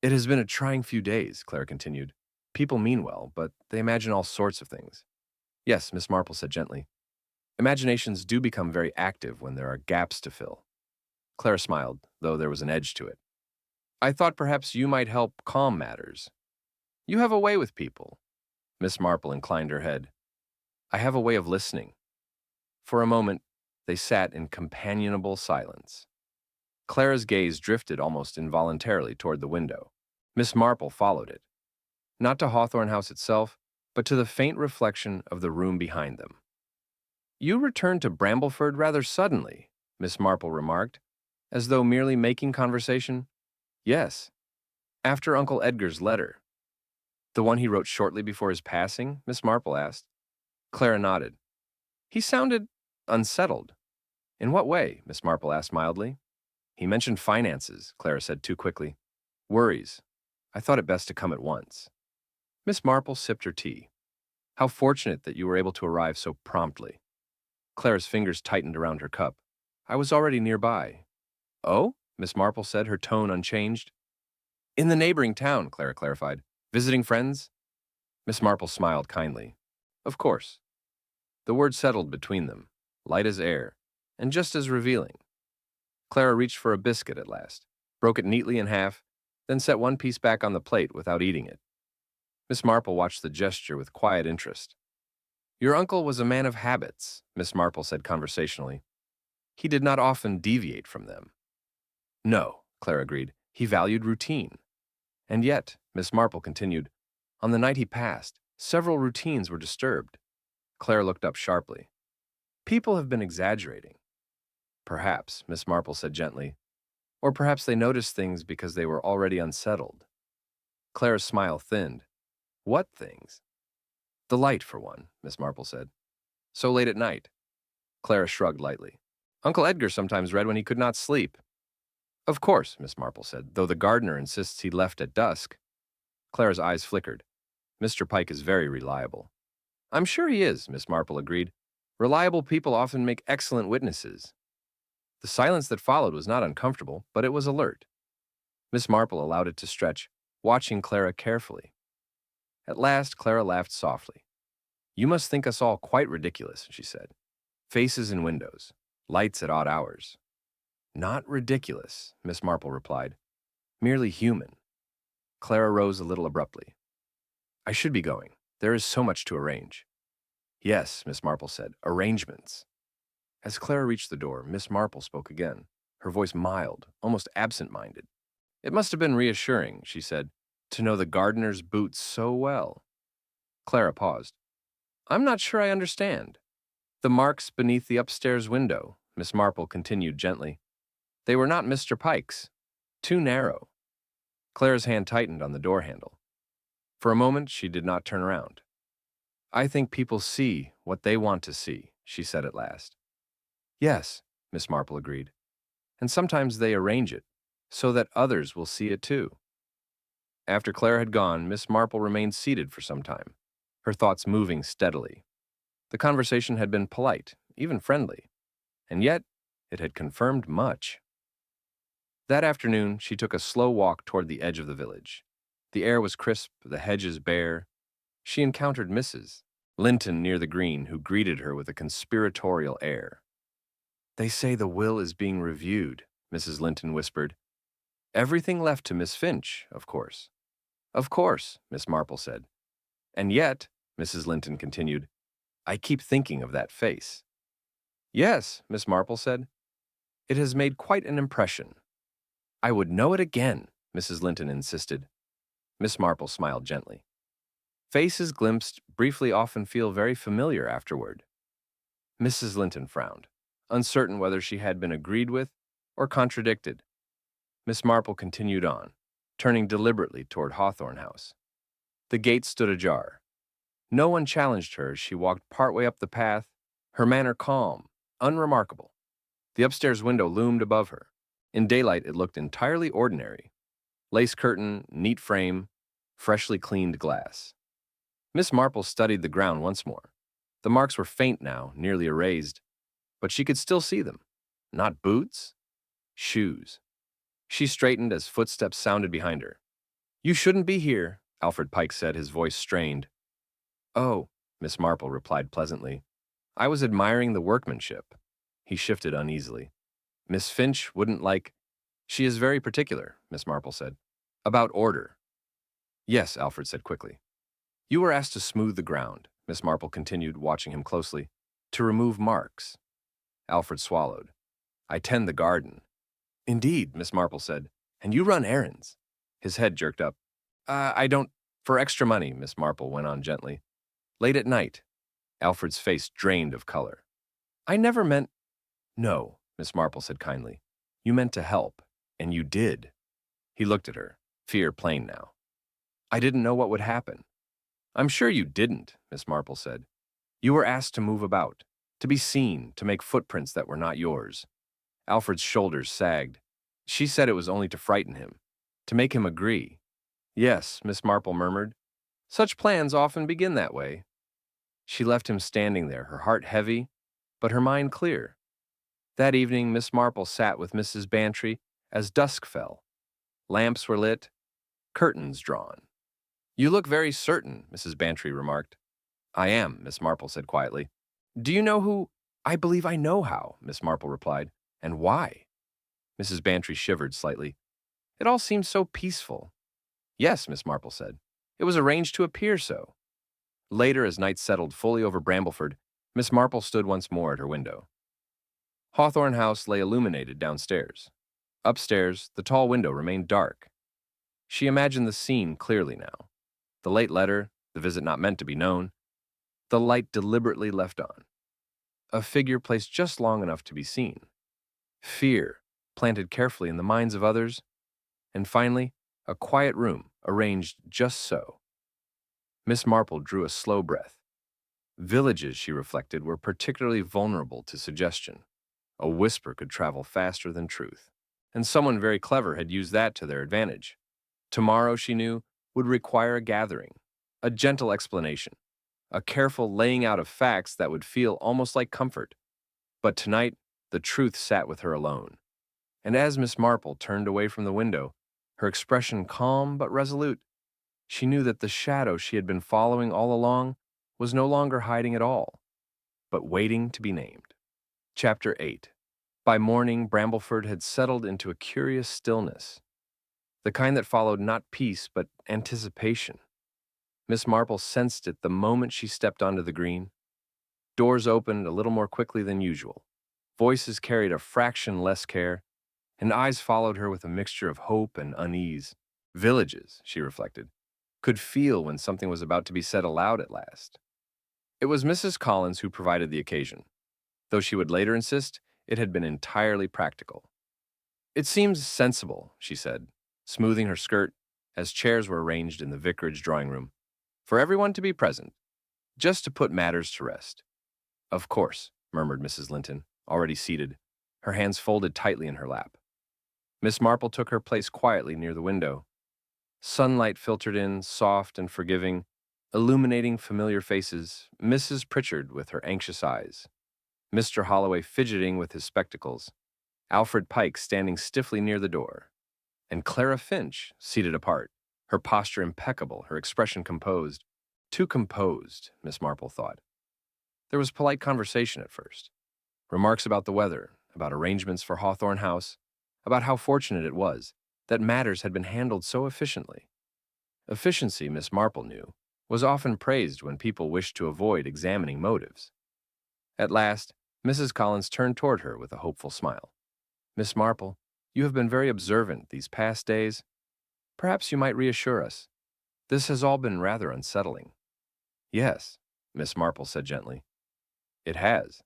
"It has been a trying few days," Claire continued. "People mean well, but they imagine all sorts of things." "Yes," Miss Marple said gently. "Imaginations do become very active when there are gaps to fill." Clara smiled, though there was an edge to it. I thought perhaps you might help calm matters. You have a way with people. Miss Marple inclined her head. I have a way of listening. For a moment, they sat in companionable silence. Clara's gaze drifted almost involuntarily toward the window. Miss Marple followed it, not to Hawthorne House itself, but to the faint reflection of the room behind them. You returned to Brambleford rather suddenly, Miss Marple remarked, as though merely making conversation. Yes, after Uncle Edgar's letter. The one he wrote shortly before his passing? Miss Marple asked. Clara nodded. He sounded unsettled. In what way? Miss Marple asked mildly. He mentioned finances, Clara said too quickly. Worries. I thought it best to come at once. Miss Marple sipped her tea. How fortunate that you were able to arrive so promptly. Clara's fingers tightened around her cup. I was already nearby. Oh? Miss Marple said, her tone unchanged. In the neighboring town, Clara clarified. Visiting friends? Miss Marple smiled kindly. Of course. The word settled between them, light as air, and just as revealing. Clara reached for a biscuit at last, broke it neatly in half, then set one piece back on the plate without eating it. Miss Marple watched the gesture with quiet interest. Your uncle was a man of habits, Miss Marple said conversationally. He did not often deviate from them. No, Clara agreed. He valued routine. And yet, Miss Marple continued, on the night he passed, several routines were disturbed. Clara looked up sharply. People have been exaggerating. Perhaps, Miss Marple said gently. Or perhaps they noticed things because they were already unsettled. Clara's smile thinned. What things? The light, for one, Miss Marple said. So late at night. Clara shrugged lightly. Uncle Edgar sometimes read when he could not sleep. Of course, Miss Marple said, though the gardener insists he left at dusk. Clara's eyes flickered. Mr. Pike is very reliable. I'm sure he is, Miss Marple agreed. Reliable people often make excellent witnesses. The silence that followed was not uncomfortable, but it was alert. Miss Marple allowed it to stretch, watching Clara carefully. At last, Clara laughed softly. You must think us all quite ridiculous, she said. Faces in windows, lights at odd hours. Not ridiculous, Miss Marple replied. Merely human. Clara rose a little abruptly. I should be going. There is so much to arrange. Yes, Miss Marple said. Arrangements. As Clara reached the door, Miss Marple spoke again, her voice mild, almost absent-minded. It must have been reassuring, she said, to know the gardener's boots so well. Clara paused. I'm not sure I understand. The marks beneath the upstairs window, Miss Marple continued gently. They were not Mr. Pike's. Too narrow. Clara's hand tightened on the door handle. For a moment, she did not turn around. I think people see what they want to see, she said at last. Yes, Miss Marple agreed. And sometimes they arrange it so that others will see it too. After Clara had gone, Miss Marple remained seated for some time, her thoughts moving steadily. The conversation had been polite, even friendly, and yet it had confirmed much. That afternoon, she took a slow walk toward the edge of the village. The air was crisp, the hedges bare. She encountered Mrs. Linton near the green, who greeted her with a conspiratorial air. They say the will is being reviewed, Mrs. Linton whispered. Everything left to Miss Finch, of course. Of course, Miss Marple said. And yet, Mrs. Linton continued, I keep thinking of that face. Yes, Miss Marple said. It has made quite an impression. I would know it again, Mrs. Linton insisted. Miss Marple smiled gently. Faces glimpsed briefly often feel very familiar afterward. Mrs. Linton frowned, uncertain whether she had been agreed with or contradicted. Miss Marple continued on, turning deliberately toward Hawthorne House. The gate stood ajar. No one challenged her as she walked partway up the path, her manner calm, unremarkable. The upstairs window loomed above her. In daylight, it looked entirely ordinary. Lace curtain, neat frame, freshly cleaned glass. Miss Marple studied the ground once more. The marks were faint now, nearly erased, but she could still see them. Not boots, shoes. She straightened as footsteps sounded behind her. You shouldn't be here, Alfred Pike said, his voice strained. Oh, Miss Marple replied pleasantly. I was admiring the workmanship. He shifted uneasily. Miss Finch wouldn't like— She is very particular, Miss Marple said. About order. Yes, Alfred said quickly. You were asked to smooth the ground, Miss Marple continued, watching him closely. To remove marks. Alfred swallowed. I tend the garden. Indeed, Miss Marple said. And you run errands. His head jerked up. I don't— For extra money, Miss Marple went on gently. Late at night. Alfred's face drained of color. I never meant— No, Miss Marple said kindly. You meant to help, and you did. He looked at her, fear plain now. I didn't know what would happen. I'm sure you didn't, Miss Marple said. You were asked to move about, to be seen, to make footprints that were not yours. Alfred's shoulders sagged. She said it was only to frighten him, to make him agree. Yes, Miss Marple murmured. Such plans often begin that way. She left him standing there, her heart heavy, but her mind clear. That evening, Miss Marple sat with Mrs. Bantry as dusk fell. Lamps were lit, curtains drawn. You look very certain, Mrs. Bantry remarked. I am, Miss Marple said quietly. Do you know who— I believe I know how, Miss Marple replied. And why? Mrs. Bantry shivered slightly. It all seemed so peaceful. Yes, Miss Marple said. It was arranged to appear so. Later, as night settled fully over Brambleford, Miss Marple stood once more at her window. Hawthorne House lay illuminated downstairs. Upstairs, the tall window remained dark. She imagined the scene clearly now. The late letter, the visit not meant to be known, the light deliberately left on. A figure placed just long enough to be seen. Fear, planted carefully in the minds of others. And finally, a quiet room, arranged just so. Miss Marple drew a slow breath. Villages, she reflected, were particularly vulnerable to suggestion. A whisper could travel faster than truth. And someone very clever had used that to their advantage. Tomorrow, she knew, would require a gathering, a gentle explanation, a careful laying out of facts that would feel almost like comfort. But tonight, the truth sat with her alone. And as Miss Marple turned away from the window, her expression calm but resolute, she knew that the shadow she had been following all along was no longer hiding at all, but waiting to be named. Chapter 8. By morning, Brambleford had settled into a curious stillness, the kind that followed not peace but anticipation. Miss Marple sensed it the moment she stepped onto the green. Doors opened a little more quickly than usual. Voices carried a fraction less care, and eyes followed her with a mixture of hope and unease. Villages, she reflected, could feel when something was about to be said aloud at last. It was Mrs. Collins who provided the occasion, though she would later insist it had been entirely practical. It seems sensible, she said, smoothing her skirt as chairs were arranged in the vicarage drawing room, for everyone to be present, just to put matters to rest. Of course, murmured Mrs. Linton, already seated, her hands folded tightly in her lap. Miss Marple took her place quietly near the window. Sunlight filtered in, soft and forgiving, illuminating familiar faces, Mrs. Pritchard with her anxious eyes, Mr. Holloway fidgeting with his spectacles, Alfred Pike standing stiffly near the door, and Clara Finch seated apart, her posture impeccable, her expression composed. Too composed, Miss Marple thought. There was polite conversation at first. Remarks about the weather, about arrangements for Hawthorne House, about how fortunate it was that matters had been handled so efficiently. Efficiency, Miss Marple knew, was often praised when people wished to avoid examining motives. At last, Mrs. Collins turned toward her with a hopeful smile. Miss Marple, you have been very observant these past days. Perhaps you might reassure us. This has all been rather unsettling. Yes, Miss Marple said gently. It has.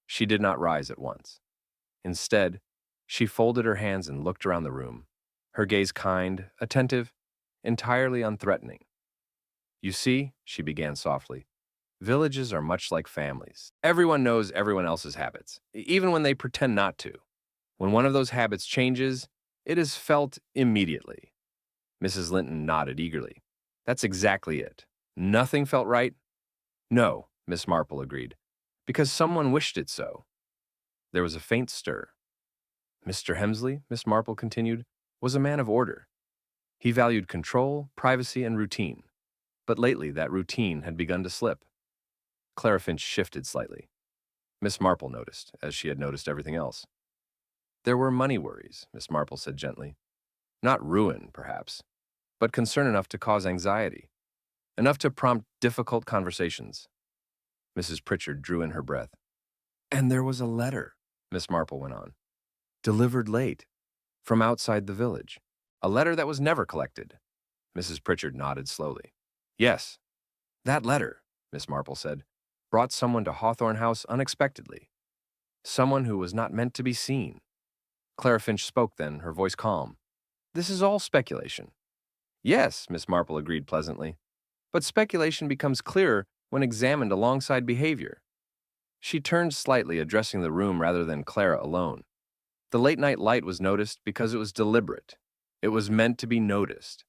She did not rise at once. Instead, she folded her hands and looked around the room, her gaze kind, attentive, entirely unthreatening. You see, she began softly, villages are much like families. Everyone knows everyone else's habits, even when they pretend not to. When one of those habits changes, it is felt immediately. Mrs. Linton nodded eagerly. That's exactly it. Nothing felt right? No, Miss Marple agreed, because someone wished it so. There was a faint stir. Mr. Hemsley, Miss Marple continued, was a man of order. He valued control, privacy, and routine. But lately that routine had begun to slip. Clara Finch shifted slightly. Miss Marple noticed, as she had noticed everything else. There were money worries, Miss Marple said gently. Not ruin, perhaps, but concern enough to cause anxiety, enough to prompt difficult conversations. Mrs. Pritchard drew in her breath. And there was a letter, Miss Marple went on, delivered late, from outside the village. A letter that was never collected. Mrs. Pritchard nodded slowly. Yes, that letter, Miss Marple said, brought someone to Hawthorne House unexpectedly. Someone who was not meant to be seen. Clara Finch spoke then, her voice calm. This is all speculation. Yes, Miss Marple agreed pleasantly. But speculation becomes clearer when examined alongside behavior. She turned slightly, addressing the room rather than Clara alone. The late-night light was noticed because it was deliberate. It was meant to be noticed.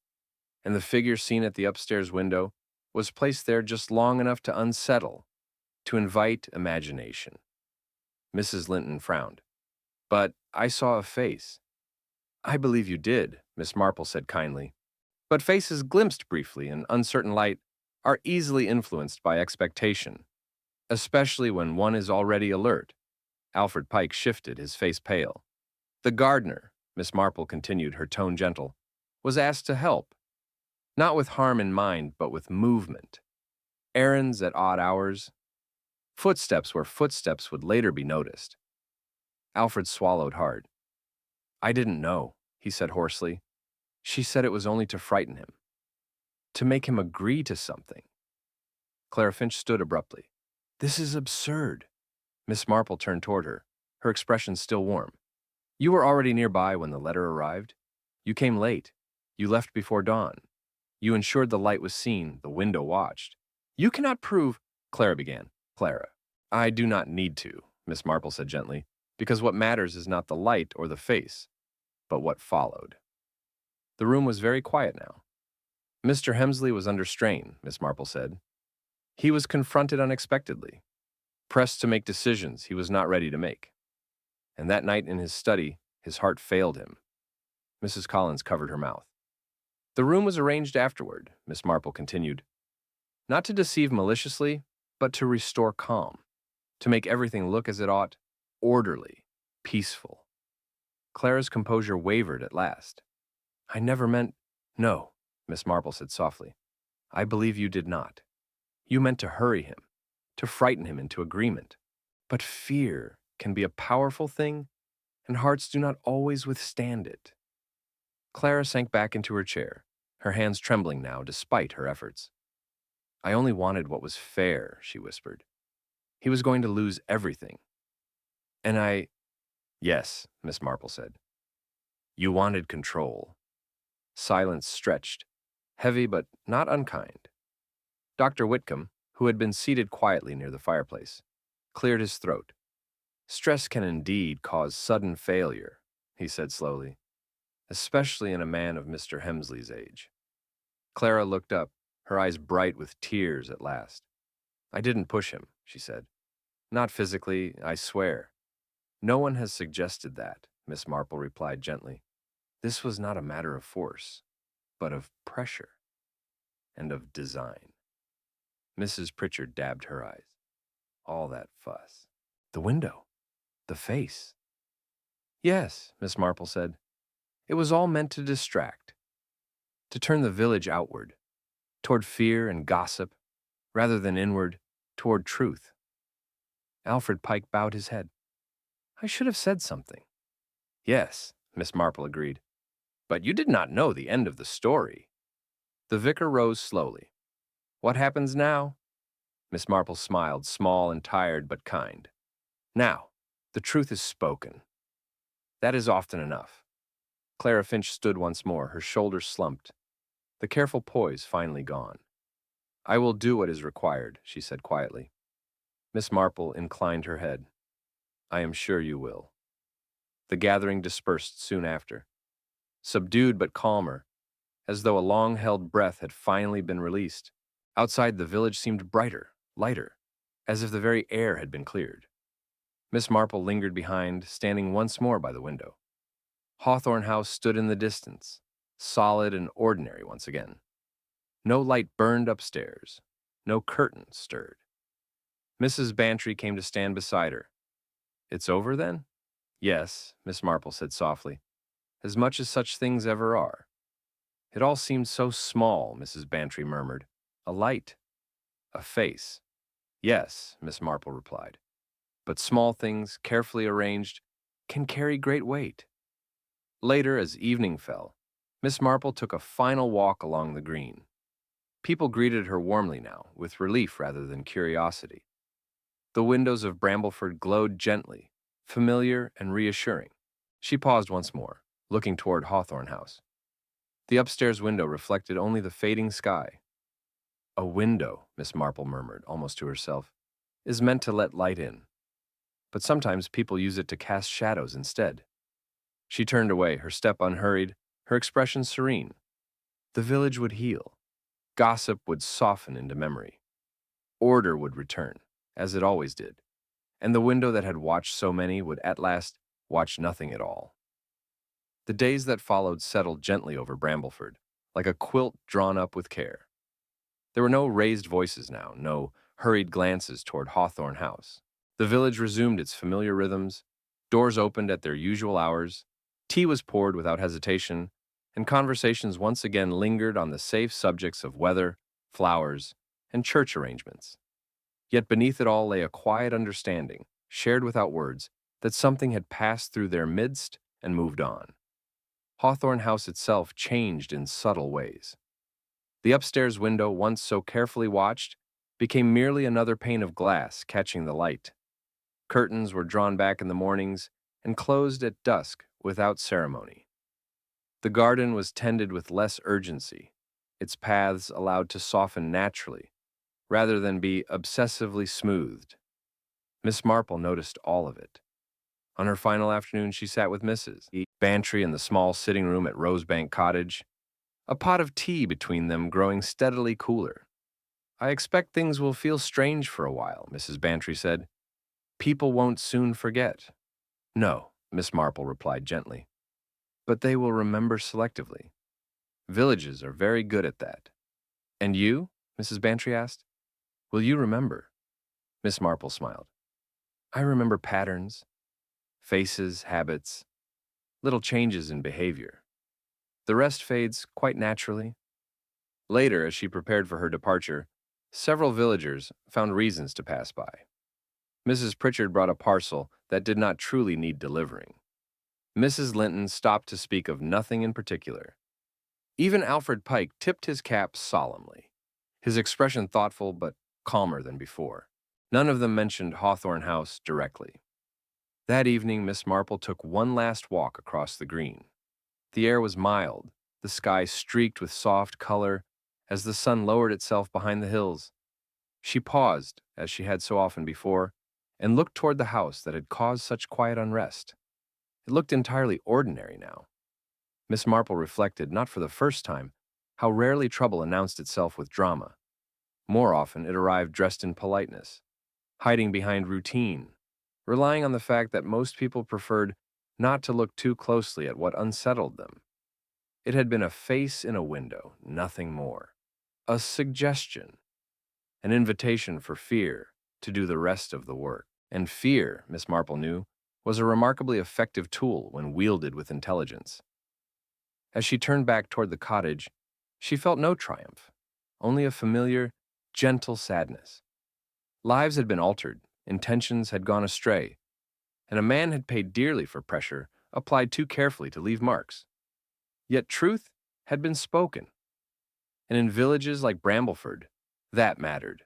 And the figure seen at the upstairs window was placed there just long enough to unsettle, to invite imagination. Mrs. Linton frowned. But I saw a face. I believe you did, Miss Marple said kindly. But faces glimpsed briefly in uncertain light are easily influenced by expectation, especially when one is already alert. Alfred Pike shifted, his face pale. The gardener, Miss Marple continued, her tone gentle, was asked to help, not with harm in mind, but with movement. Errands at odd hours, footsteps where footsteps would later be noticed. Alfred swallowed hard. I didn't know, he said hoarsely. She said it was only to frighten him, to make him agree to something. Clara Finch stood abruptly. This is absurd. Miss Marple turned toward her, her expression still warm. You were already nearby when the letter arrived. You came late. You left before dawn. You ensured the light was seen, the window watched. You cannot prove, Clara began. Clara, I do not need to, Miss Marple said gently, because what matters is not the light or the face, but what followed. The room was very quiet now. Mr. Hemsley was under strain, Miss Marple said. He was confronted unexpectedly, pressed to make decisions he was not ready to make. And that night in his study, his heart failed him. Mrs. Collins covered her mouth. The room was arranged afterward, Miss Marple continued, not to deceive maliciously, but to restore calm, to make everything look as it ought, orderly, peaceful. Clara's composure wavered at last. I never meant— No, Miss Marple said softly. I believe you did not. You meant to hurry him, to frighten him into agreement. But fear can be a powerful thing, and hearts do not always withstand it. Clara sank back into her chair, her hands trembling now despite her efforts. I only wanted what was fair, she whispered. He was going to lose everything. And I— Yes, Miss Marple said. You wanted control. Silence stretched, heavy but not unkind. Dr. Whitcomb, who had been seated quietly near the fireplace, cleared his throat. Stress can indeed cause sudden failure, he said slowly, especially in a man of Mr. Hemsley's age. Clara looked up, her eyes bright with tears at last. I didn't push him, she said. Not physically, I swear. No one has suggested that, Miss Marple replied gently. This was not a matter of force, but of pressure and of design. Mrs. Pritchard dabbed her eyes. All that fuss. The window. The face. Yes, Miss Marple said. It was all meant to distract, to turn the village outward, toward fear and gossip, rather than inward, toward truth. Alfred Pike bowed his head. I should have said something. Yes, Miss Marple agreed. But you did not know the end of the story. The vicar rose slowly. What happens now? Miss Marple smiled, small and tired but kind. Now, the truth is spoken. That is often enough. Clara Finch stood once more, her shoulders slumped, the careful poise finally gone. I will do what is required, she said quietly. Miss Marple inclined her head. I am sure you will. The gathering dispersed soon after. Subdued but calmer, as though a long-held breath had finally been released. Outside the village seemed brighter, lighter, as if the very air had been cleared. Miss Marple lingered behind, standing once more by the window. Hawthorne House stood in the distance, solid and ordinary once again. No light burned upstairs, no curtain stirred. Mrs. Bantry came to stand beside her. It's over, then? Yes, Miss Marple said softly, as much as such things ever are. It all seemed so small, Mrs. Bantry murmured. A light, a face. Yes, Miss Marple replied. But small things, carefully arranged, can carry great weight. Later, as evening fell, Miss Marple took a final walk along the green. People greeted her warmly now, with relief rather than curiosity. The windows of Brambleford glowed gently, familiar and reassuring. She paused once more, looking toward Hawthorne House. The upstairs window reflected only the fading sky. A window, Miss Marple murmured, almost to herself, is meant to let light in. But sometimes people use it to cast shadows instead. She turned away, her step unhurried, her expression serene. The village would heal. Gossip would soften into memory. Order would return, as it always did. And the window that had watched so many would at last watch nothing at all. The days that followed settled gently over Brambleford, like a quilt drawn up with care. There were no raised voices now, no hurried glances toward Hawthorne House. The village resumed its familiar rhythms, doors opened at their usual hours, tea was poured without hesitation, and conversations once again lingered on the safe subjects of weather, flowers, and church arrangements. Yet beneath it all lay a quiet understanding, shared without words, that something had passed through their midst and moved on. Hawthorne House itself changed in subtle ways. The upstairs window, once so carefully watched, became merely another pane of glass catching the light. Curtains were drawn back in the mornings and closed at dusk without ceremony. The garden was tended with less urgency, its paths allowed to soften naturally, rather than be obsessively smoothed. Miss Marple noticed all of it. On her final afternoon, she sat with Mrs. Bantry in the small sitting room at Rosebank Cottage, a pot of tea between them growing steadily cooler. "I expect things will feel strange for a while," Mrs. Bantry said. "People won't soon forget." "No," Miss Marple replied gently, "but they will remember selectively. Villages are very good at that." "And you?" Mrs. Bantry asked. "Will you remember?" Miss Marple smiled. "I remember patterns, faces, habits, little changes in behavior. The rest fades quite naturally." Later, as she prepared for her departure, several villagers found reasons to pass by. Mrs. Pritchard brought a parcel that did not truly need delivering. Mrs. Linton stopped to speak of nothing in particular. Even Alfred Pike tipped his cap solemnly, his expression thoughtful but calmer than before. None of them mentioned Hawthorne House directly. That evening, Miss Marple took one last walk across the green. The air was mild, the sky streaked with soft color as the sun lowered itself behind the hills. She paused, as she had so often before, and looked toward the house that had caused such quiet unrest. It looked entirely ordinary now. Miss Marple reflected, not for the first time, how rarely trouble announced itself with drama. More often, it arrived dressed in politeness, hiding behind routine, relying on the fact that most people preferred not to look too closely at what unsettled them. It had been a face in a window, nothing more. A suggestion, an invitation for fear to do the rest of the work. And fear, Miss Marple knew, was a remarkably effective tool when wielded with intelligence. As she turned back toward the cottage, she felt no triumph, only a familiar, gentle sadness. Lives had been altered, intentions had gone astray, and a man had paid dearly for pressure applied too carefully to leave marks. Yet truth had been spoken, and in villages like Brambleford, that mattered.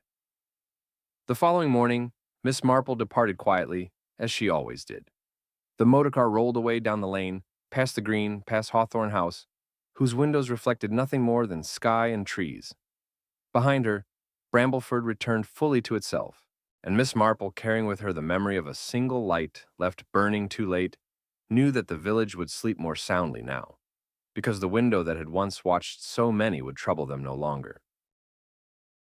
The following morning, Miss Marple departed quietly, as she always did. The motor car rolled away down the lane, past the green, past Hawthorne House, whose windows reflected nothing more than sky and trees. Behind her, Brambleford returned fully to itself, and Miss Marple, carrying with her the memory of a single light left burning too late, knew that the village would sleep more soundly now, because the window that had once watched so many would trouble them no longer.